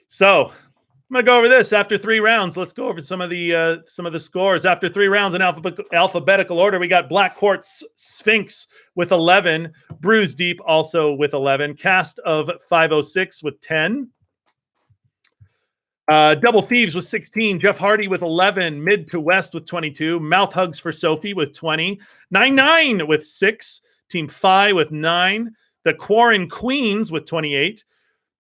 So I'm going to go over this after 3 rounds. Let's go over some of the scores. After 3 rounds in alphabetical order, we got Black Quartz Sphinx with 11, Bruise Deep also with 11, Cast of 506 with 10, Double Thieves with 16, Jeff Hardy with 11, Mid to West with 22, Mouth Hugs for Sophie with 20, 99 with 6, Team Phi with 9, the Quarren Queens with 28,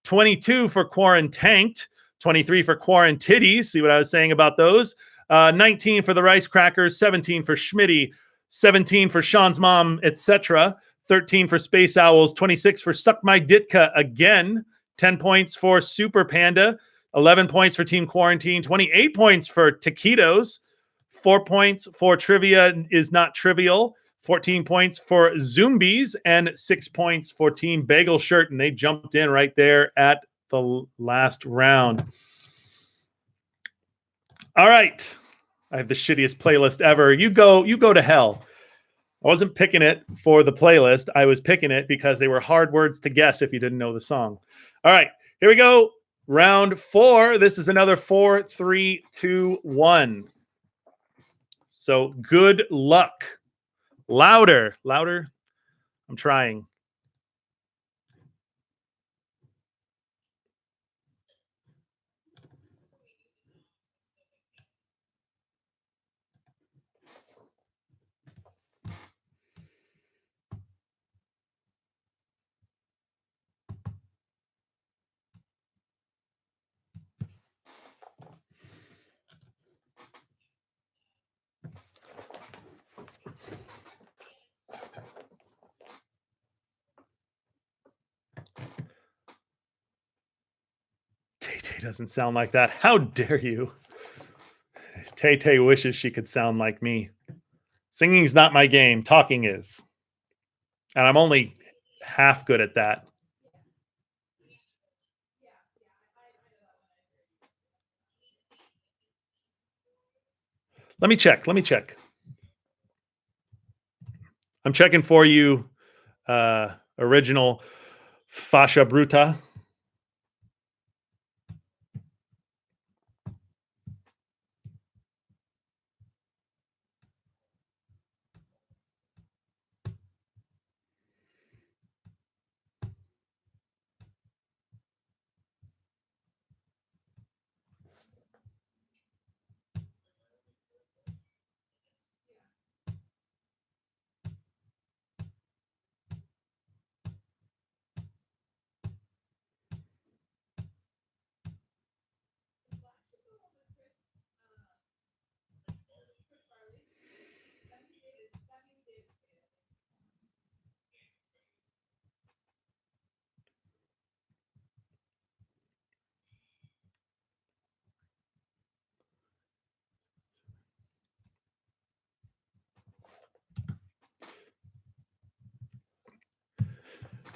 22 for Quarren Tanked, 23 for Quarren Titties. See what I was saying about those? 19 for the Rice Crackers, 17 for Schmitty, 17 for Sean's Mom, etc. 13 for Space Owls, 26 for Suck My Ditka again, 10 points for Super Panda, 11 points for Team Quarantine, 28 points for Taquitos, 4 points for Trivia is Not Trivial, 14 points for Zombies, and 6 points for Team Bagel Shirt, and they jumped in right there at the last round. All right. I have the shittiest playlist ever. You go to hell. I wasn't picking it for the playlist. I was picking it because they were hard words to guess if you didn't know the song. All right, here we go. Round 4. This is another 4, 3, 2, 1. So good luck. Louder. I'm trying. Tay-Tay doesn't sound like that. How dare you? Tay-Tay wishes she could sound like me. Singing's not my game. Talking is. And I'm only half good at that. Let me check. I'm checking for you. Original Fascia Bruta.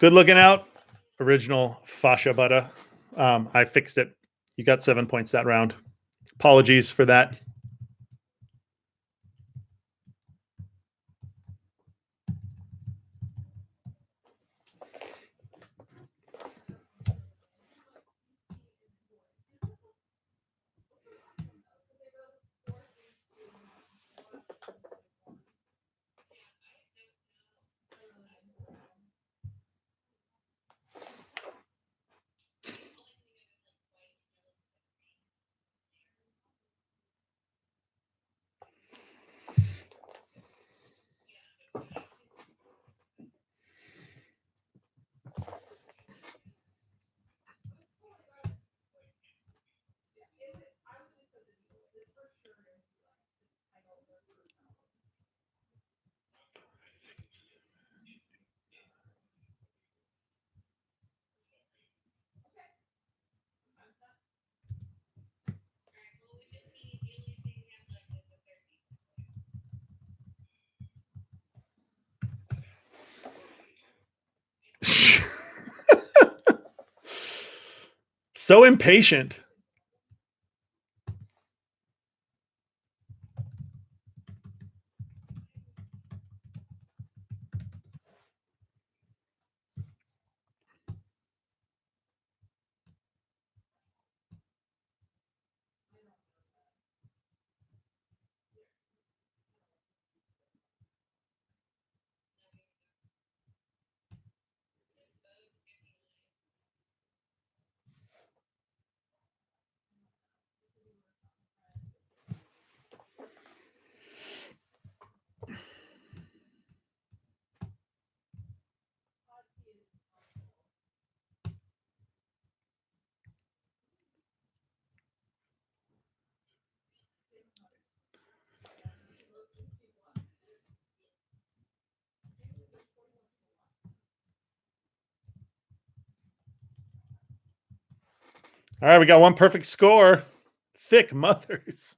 Good looking out. Original fascia butter. I fixed it. You got 7 points that round. Apologies for that. So impatient. All right, we got one perfect score. Thick mothers.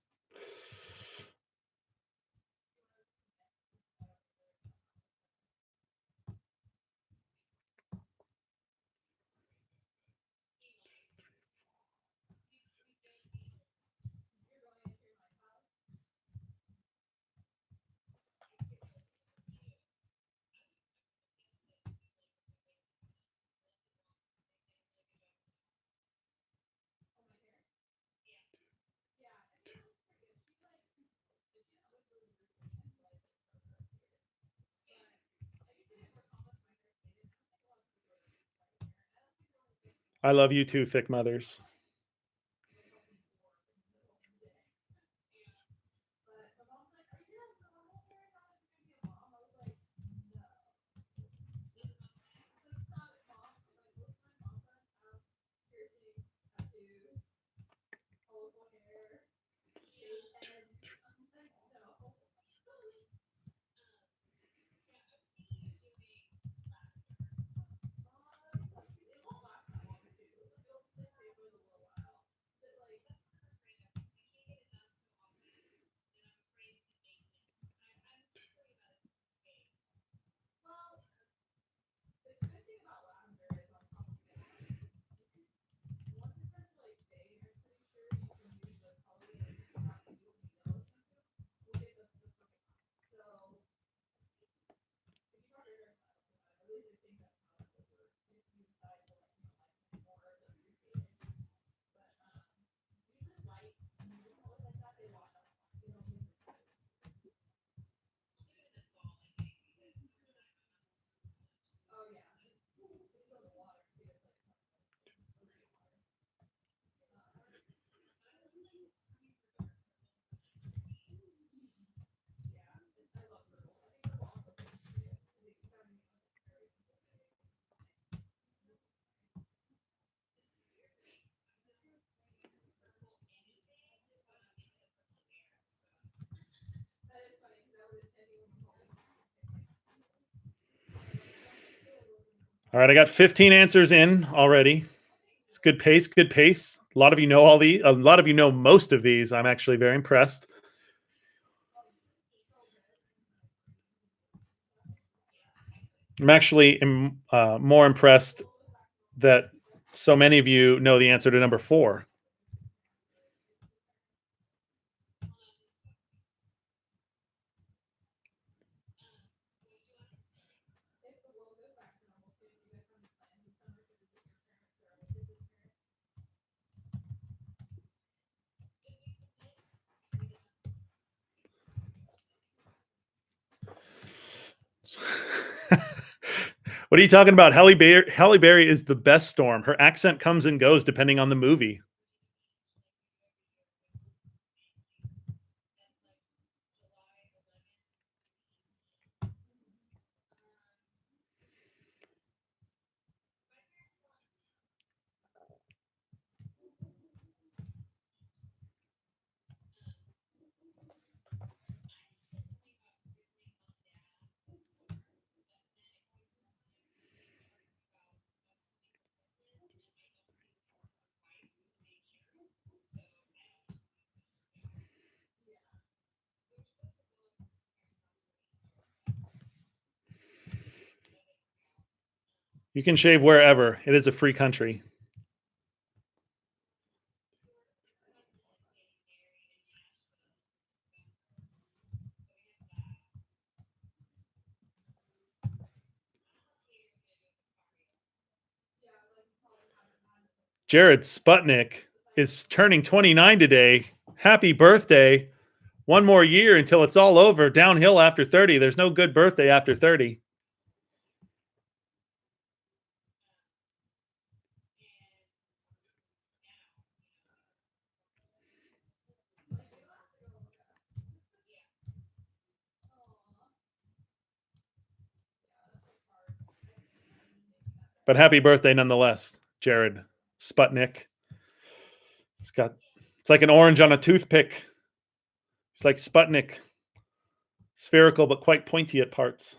I love you too, thick mothers. All right, I got 15 answers in already. It's good pace, good pace. A lot of you know a lot of you know most of these. I'm actually very impressed. I'm actually more impressed that so many of you know the answer to number 4. What are you talking about? Halle Berry is the best Storm. Her accent comes and goes depending on the movie. You can shave wherever. It is a free country. Jared Sputnik is turning 29 today. Happy birthday. One more year until it's all over. Downhill after 30. There's no good birthday after 30. But happy birthday nonetheless, Jared Sputnik. It's like an orange on a toothpick. It's like Sputnik. Spherical but quite pointy at parts.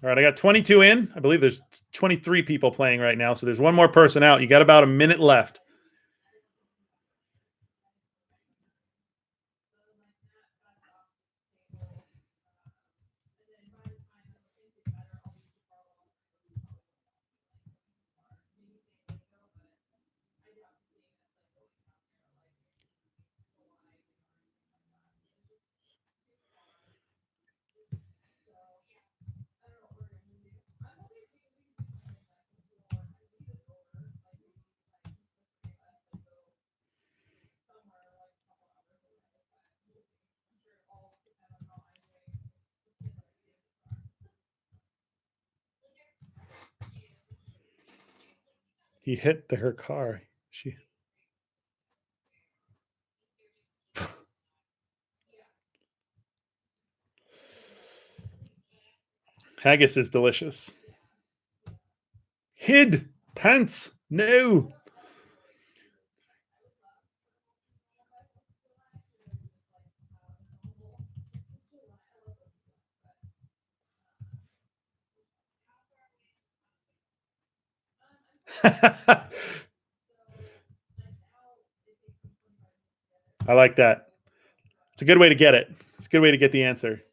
All right, I got 22 in. I believe there's 23 people playing right now, so there's one more person out. You got about a minute left. He hit her car. Haggis is delicious. Hid pants. No. I like that. It's a good way to get it. It's a good way to get the answer.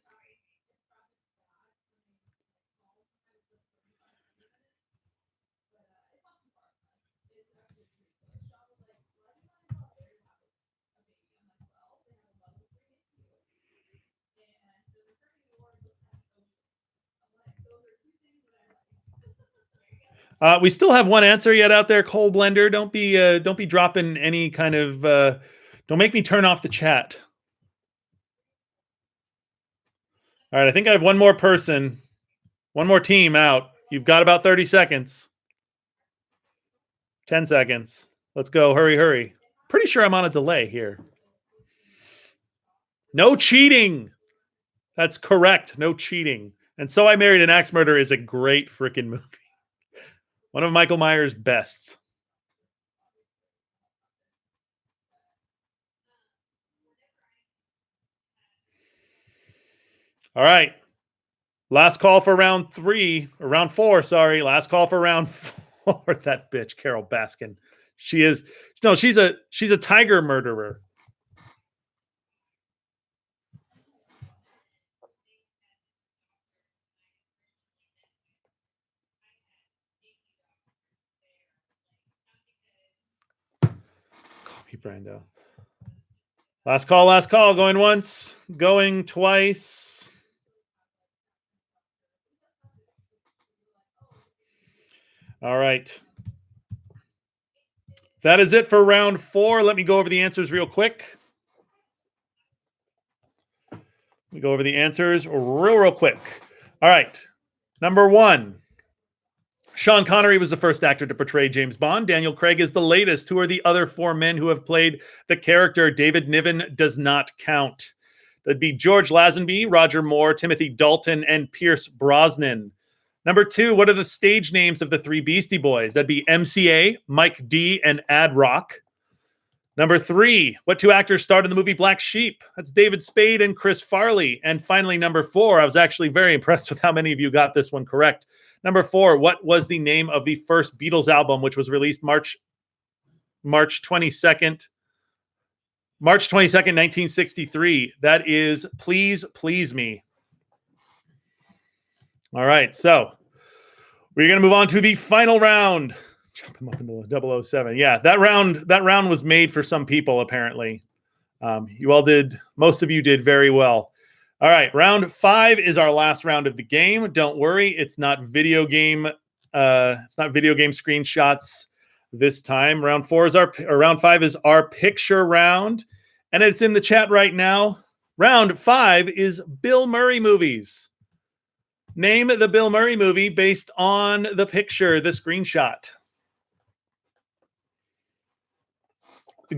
We still have one answer yet out there, Coal Blender. Don't be dropping any kind of. Don't make me turn off the chat. All right, I think I have one more person, one more team out. You've got about 30 seconds. 10 seconds. Let's go. Hurry, hurry. Pretty sure I'm on a delay here. No cheating. That's correct. No cheating. And So I Married an Axe Murderer is a great freaking movie. One of Michael Myers' best. All right. Last call for round 4. Sorry. Last call for round 4. Or that bitch, Carol Baskin. She is no, she's a tiger murderer. Call me Brando. Last call. Going once, going twice. All right. That is it for round 4. Let me go over the answers real quick. We go over the answers real quick. All right. Number 1. Sean Connery was the first actor to portray James Bond. Daniel Craig is the latest. Who are the other 4 men who have played the character? David Niven does not count. That'd be George Lazenby, Roger Moore, Timothy Dalton, and Pierce Brosnan. Number 2, what are the stage names of the 3 Beastie Boys? That'd be MCA, Mike D, and Ad Rock. Number 3, what 2 actors starred in the movie Black Sheep? That's David Spade and Chris Farley. And finally, number 4, I was actually very impressed with how many of you got this one correct. Number 4, what was the name of the first Beatles album, which was released March 22nd, 1963? That is Please Please Me. All right, so we're going to move on to the final round. Jump him up into 007. Yeah, that round was made for some people, apparently. Most of you did very well. All right, round 5 is our last round of the game. Don't worry, it's not video game screenshots this time. Round 5 is our picture round, and it's in the chat right now. Round 5 is Bill Murray movies. Name the Bill Murray movie based on the picture, the screenshot.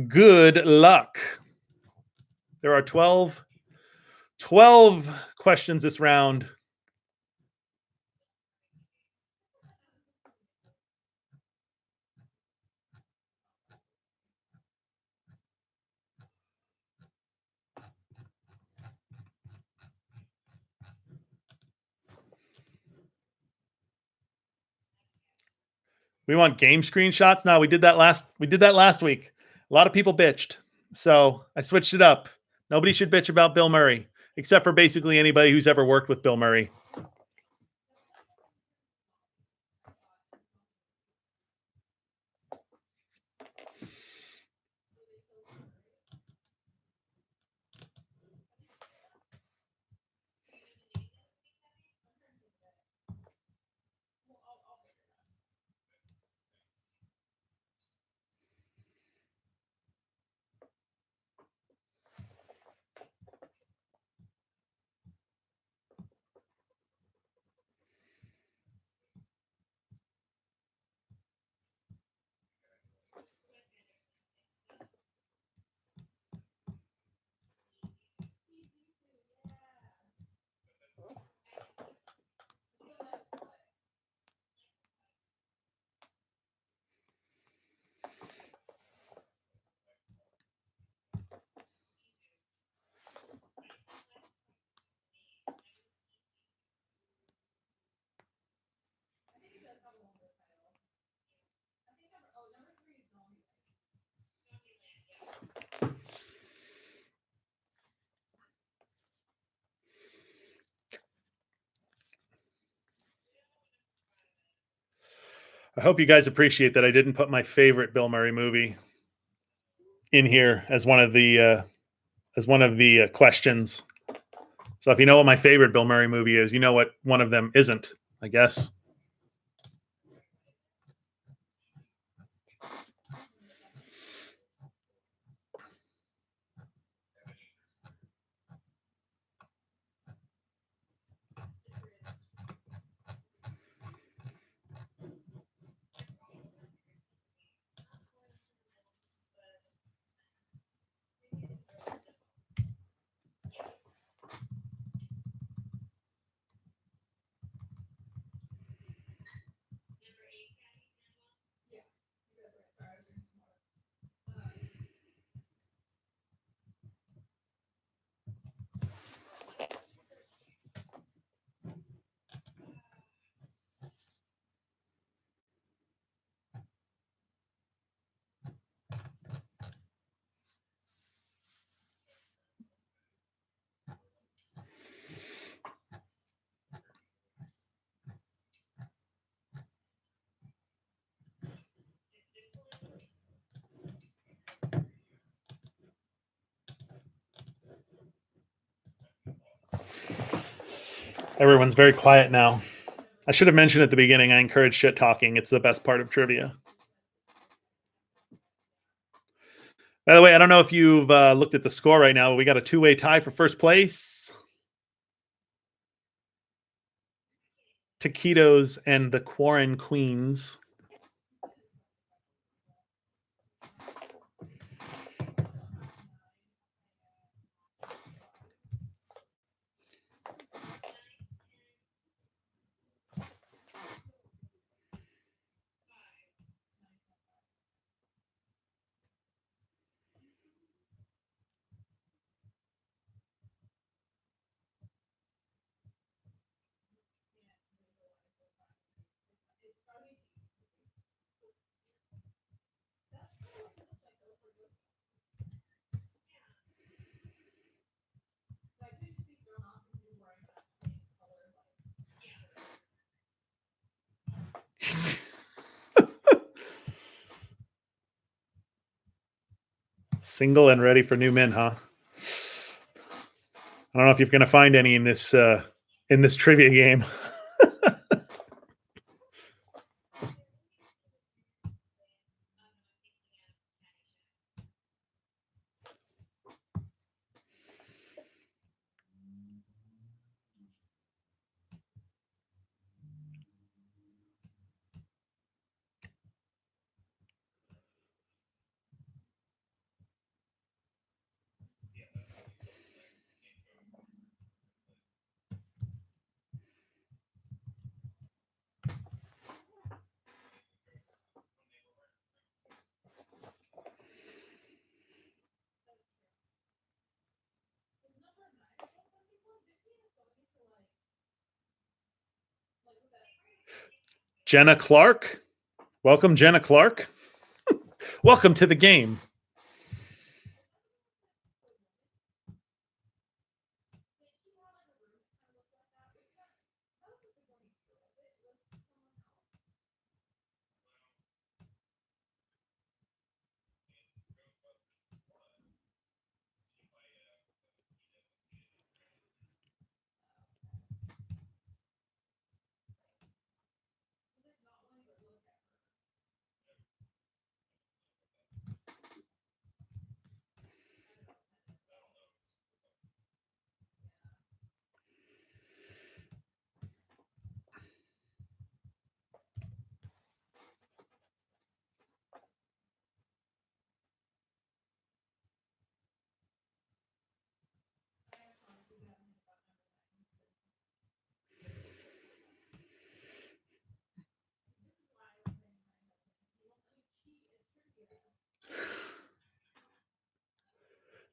Good luck. There are 12 questions this round. We want game screenshots. No, we did that last week. A lot of people bitched. So I switched it up. Nobody should bitch about Bill Murray, except for basically anybody who's ever worked with Bill Murray. I hope you guys appreciate that I didn't put my favorite Bill Murray movie in here as one of the questions. So if you know what my favorite Bill Murray movie is, you know what one of them isn't, I guess. Everyone's very quiet now. I should have mentioned at the beginning, I encourage shit talking. It's the best part of trivia. By the way, I don't know if you've looked at the score right now. We got a two-way tie for first place. Taquitos and the Quarren Queens. Single and ready for new men, huh? I don't know if you're going to find any in this trivia game. Jenna Clark. Welcome, Jenna Clark. Welcome to the game.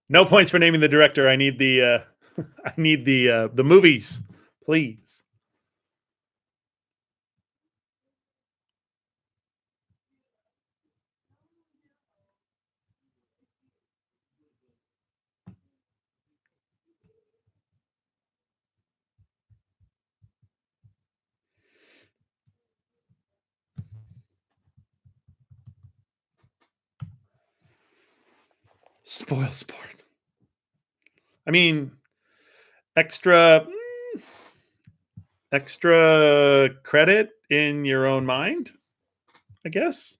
No points for naming the director. I need the I need the movies, please. Spoil sport. I mean, extra credit in your own mind, I guess.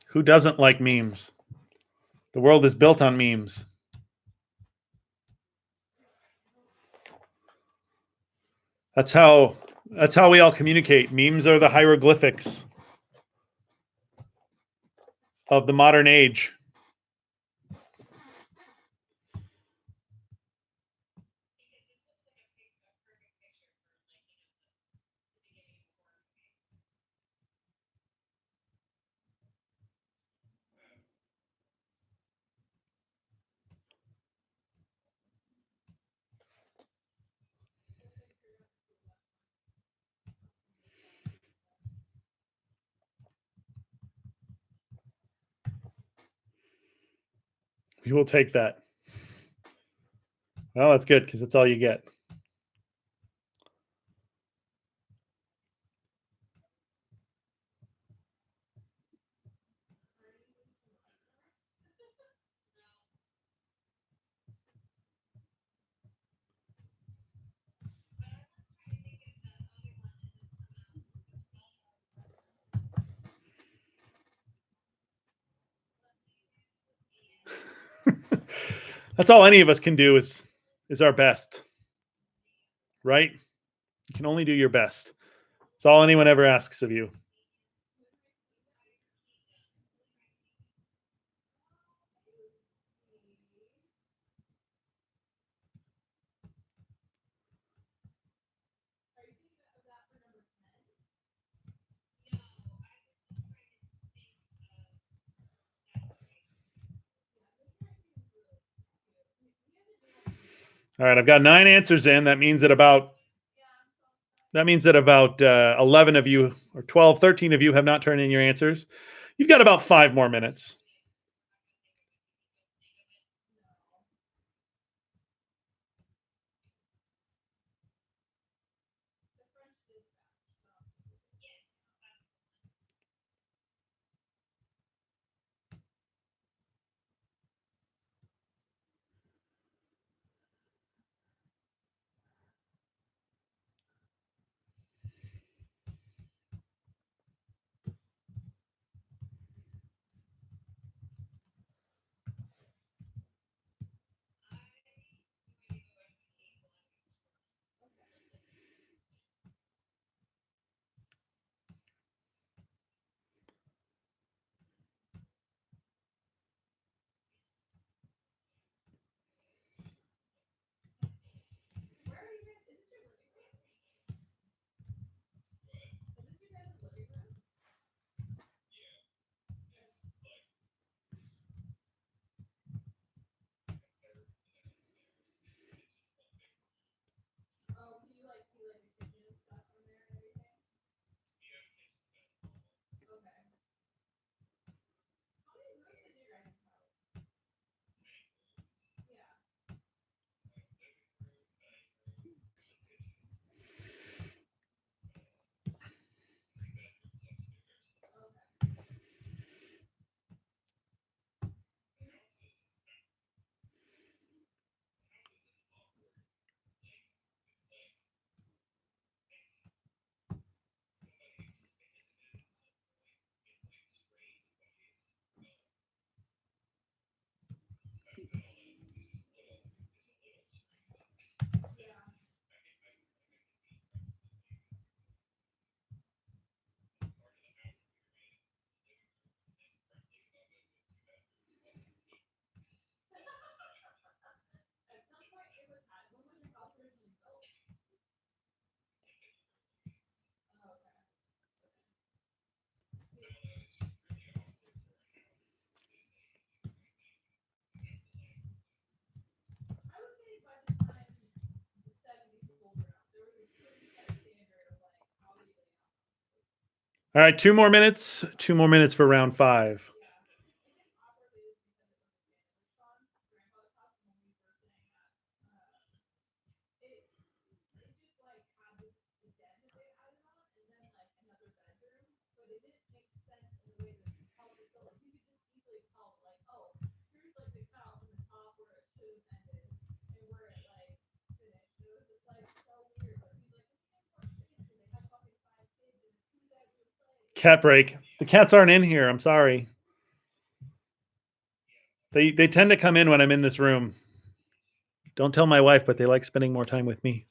Who doesn't like memes? The world is built on memes. That's how we all communicate. Memes are the hieroglyphics of the modern age. We will take that. Well, that's good because that's all you get. That's all any of us can do is our best, right? You can only do your best. That's all anyone ever asks of you. All right, I've got 9 answers in. That means that about 11 of you, or 12, 13 of you have not turned in your answers. You've got about 5 more minutes. All right, 2 more minutes. 2 more minutes for round 5. Cat break. The cats aren't in here. I'm sorry. They tend to come in when I'm in this room. Don't tell my wife, but they like spending more time with me.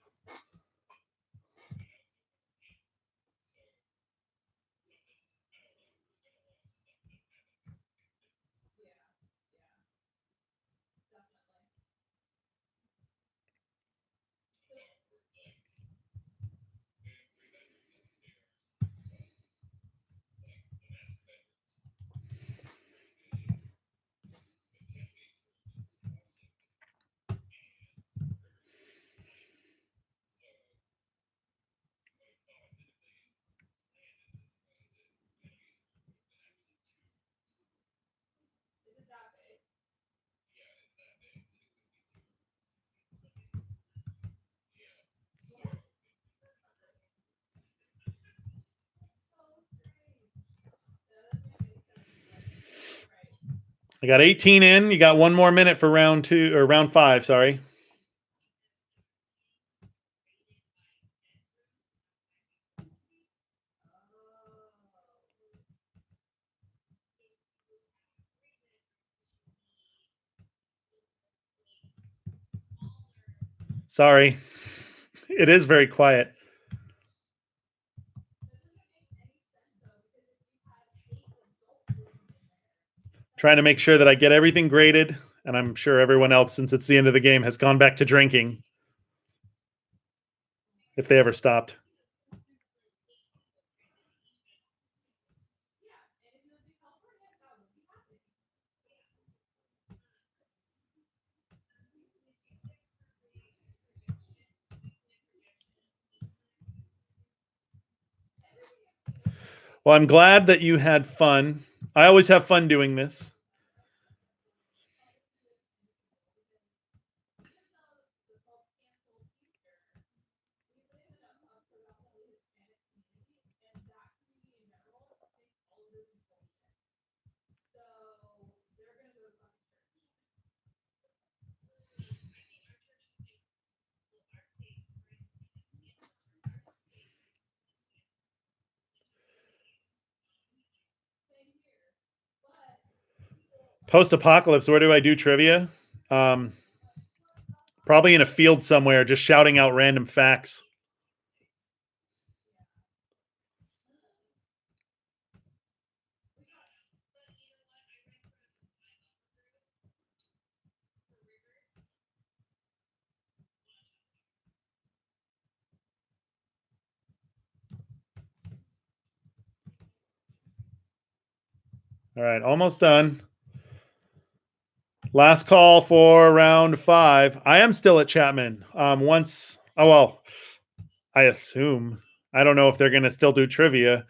I got 18 in. You got 1 more minute for round 2 or round 5, sorry. Sorry. It is very quiet. Trying to make sure that I get everything graded, and I'm sure everyone else, since it's the end of the game, has gone back to drinking. If they ever stopped. Well, I'm glad that you had fun. I always have fun doing this. Post-apocalypse, where do I do trivia? Probably in a field somewhere, just shouting out random facts. All right, almost done. Last call for round 5. I am still at Chapman. I assume. I don't know if they're going to still do trivia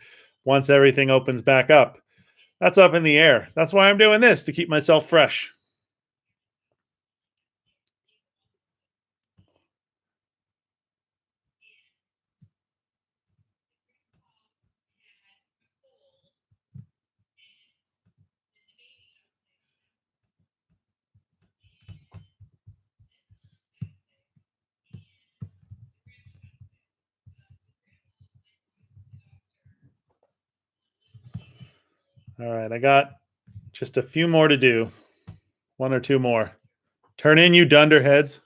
once everything opens back up. That's up in the air. That's why I'm doing this, to keep myself fresh. All right, I got just a few more to do. 1 or 2 more. Turn in, you dunderheads.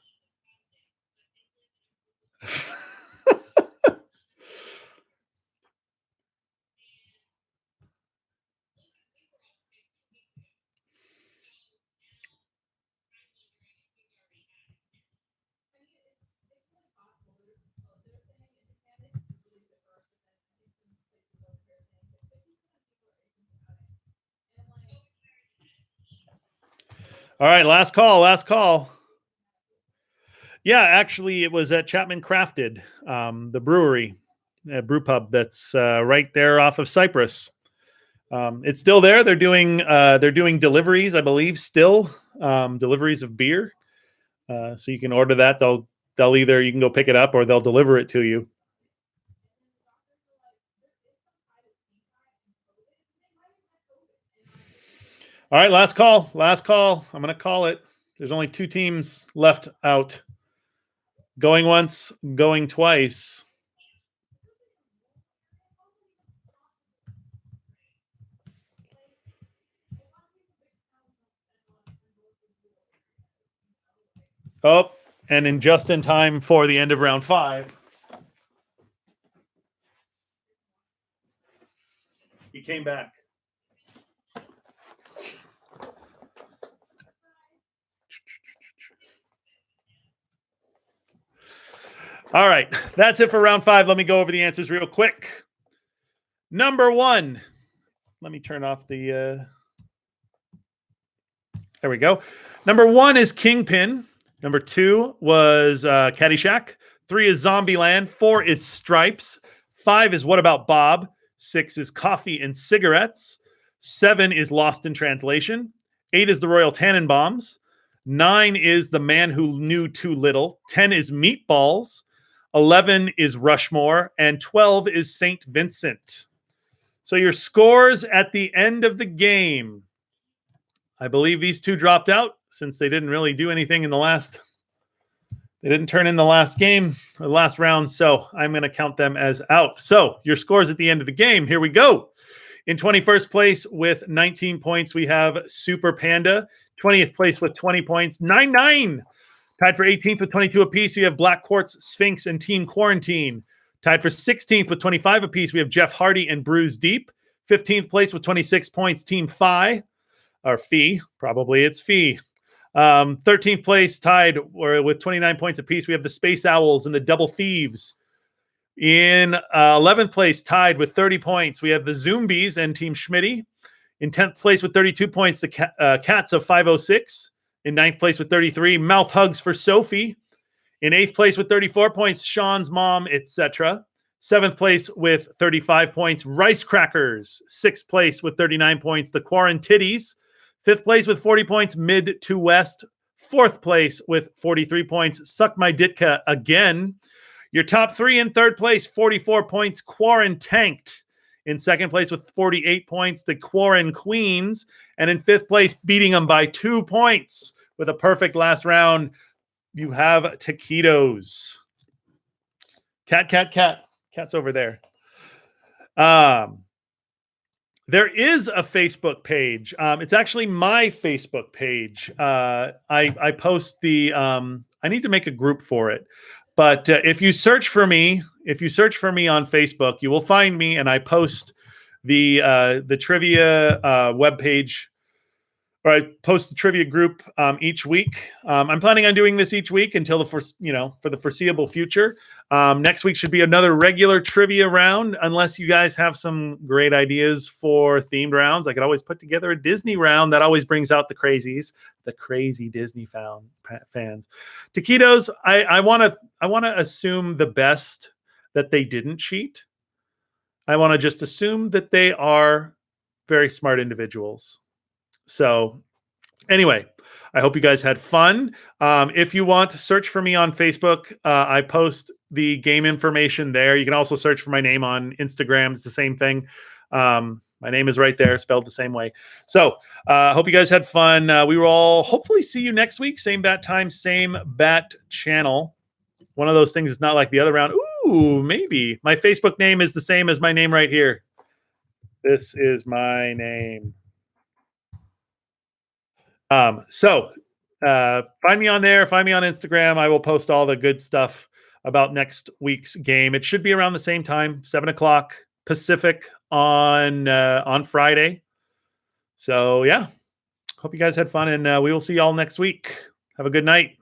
All right, last call. Yeah, actually, it was at Chapman Crafted, the brewery, brew pub that's right there off of Cypress. It's still there. They're doing deliveries, I believe, still deliveries of beer. So you can order that. They'll either, you can go pick it up or they'll deliver it to you. All right, last call. I'm going to call it. There's only 2 teams left out. Going once, going twice. Oh, and in just in time for the end of round 5. He came back. All right, that's it for round 5. Let me go over the answers real quick. Number 1. Let me turn off the... There we go. Number 1 is Kingpin. Number 2 was Caddyshack. 3 is Zombieland. 4 is Stripes. 5 is What About Bob? 6 is Coffee and Cigarettes. 7 is Lost in Translation. 8 is The Royal Tannenbaums. 9 is The Man Who Knew Too Little. 10 is Meatballs. 11 is Rushmore. And 12 is St. Vincent. So your scores at the end of the game. I believe these 2 dropped out since they didn't really do anything in the last. They didn't turn in the last game, or the last round, so I'm going to count them as out. So your scores at the end of the game. Here we go. In 21st place with 19 points, we have Super Panda. 20th place with 20 points. 9-9. Tied for 18th with 22 apiece, we have Black Quartz, Sphinx, and Team Quarantine. Tied for 16th with 25 apiece, we have Jeff Hardy and Bruise Deep. 15th place with 26 points, Team Phi, or Fee, probably it's Fee. 13th place tied with 29 points apiece, we have the Space Owls and the Double Thieves. In 11th place, tied with 30 points, we have the Zombies and Team Schmitty. In 10th place with 32 points, the Cats of 506. In 9th place with 33, Mouth Hugs for Sophie. In 8th place with 34 points, Sean's Mom, etc. 7th place with 35 points, Rice Crackers. 6th place with 39 points, the Quarantitties. 5th place with 40 points, Mid to West. 4th place with 43 points, Suck My Ditka again. Your top three in 3rd place, 44 points, Quarantanked. In 2nd place with 48 points, the Quaran Queens. And in 5th place, beating them by 2 points with a perfect last round, you have Taquitos. Cat. Cat's over there. There is a Facebook page. It's actually my Facebook page. I post the, I need to make a group for it. But if you search for me on Facebook, you will find me, and I post the trivia webpage, or I post the trivia group each week. I'm planning on doing this each week until for the foreseeable future. Next week should be another regular trivia round, unless you guys have some great ideas for themed rounds. I could always put together a Disney round that always brings out the crazies, the crazy Disney fans. Taquitos, I want to assume the best, that they didn't cheat. I want to just assume that they are very smart individuals. So anyway, I hope you guys had fun. If you want to search for me on Facebook, I post the game information there. You can also search for my name on Instagram. It's the same thing. My name is right there, spelled the same way. So hope you guys had fun. We will all hopefully see you next week. Same bat time, same bat channel. One of those things is not like the other round. Ooh, maybe. My Facebook name is the same as my name right here. This is my name. So find me on there. Find me on Instagram. I will post all the good stuff about next week's game. It should be around the same time, 7:00 Pacific on Friday. So yeah, hope you guys had fun, and we will see y'all next week. Have a good night.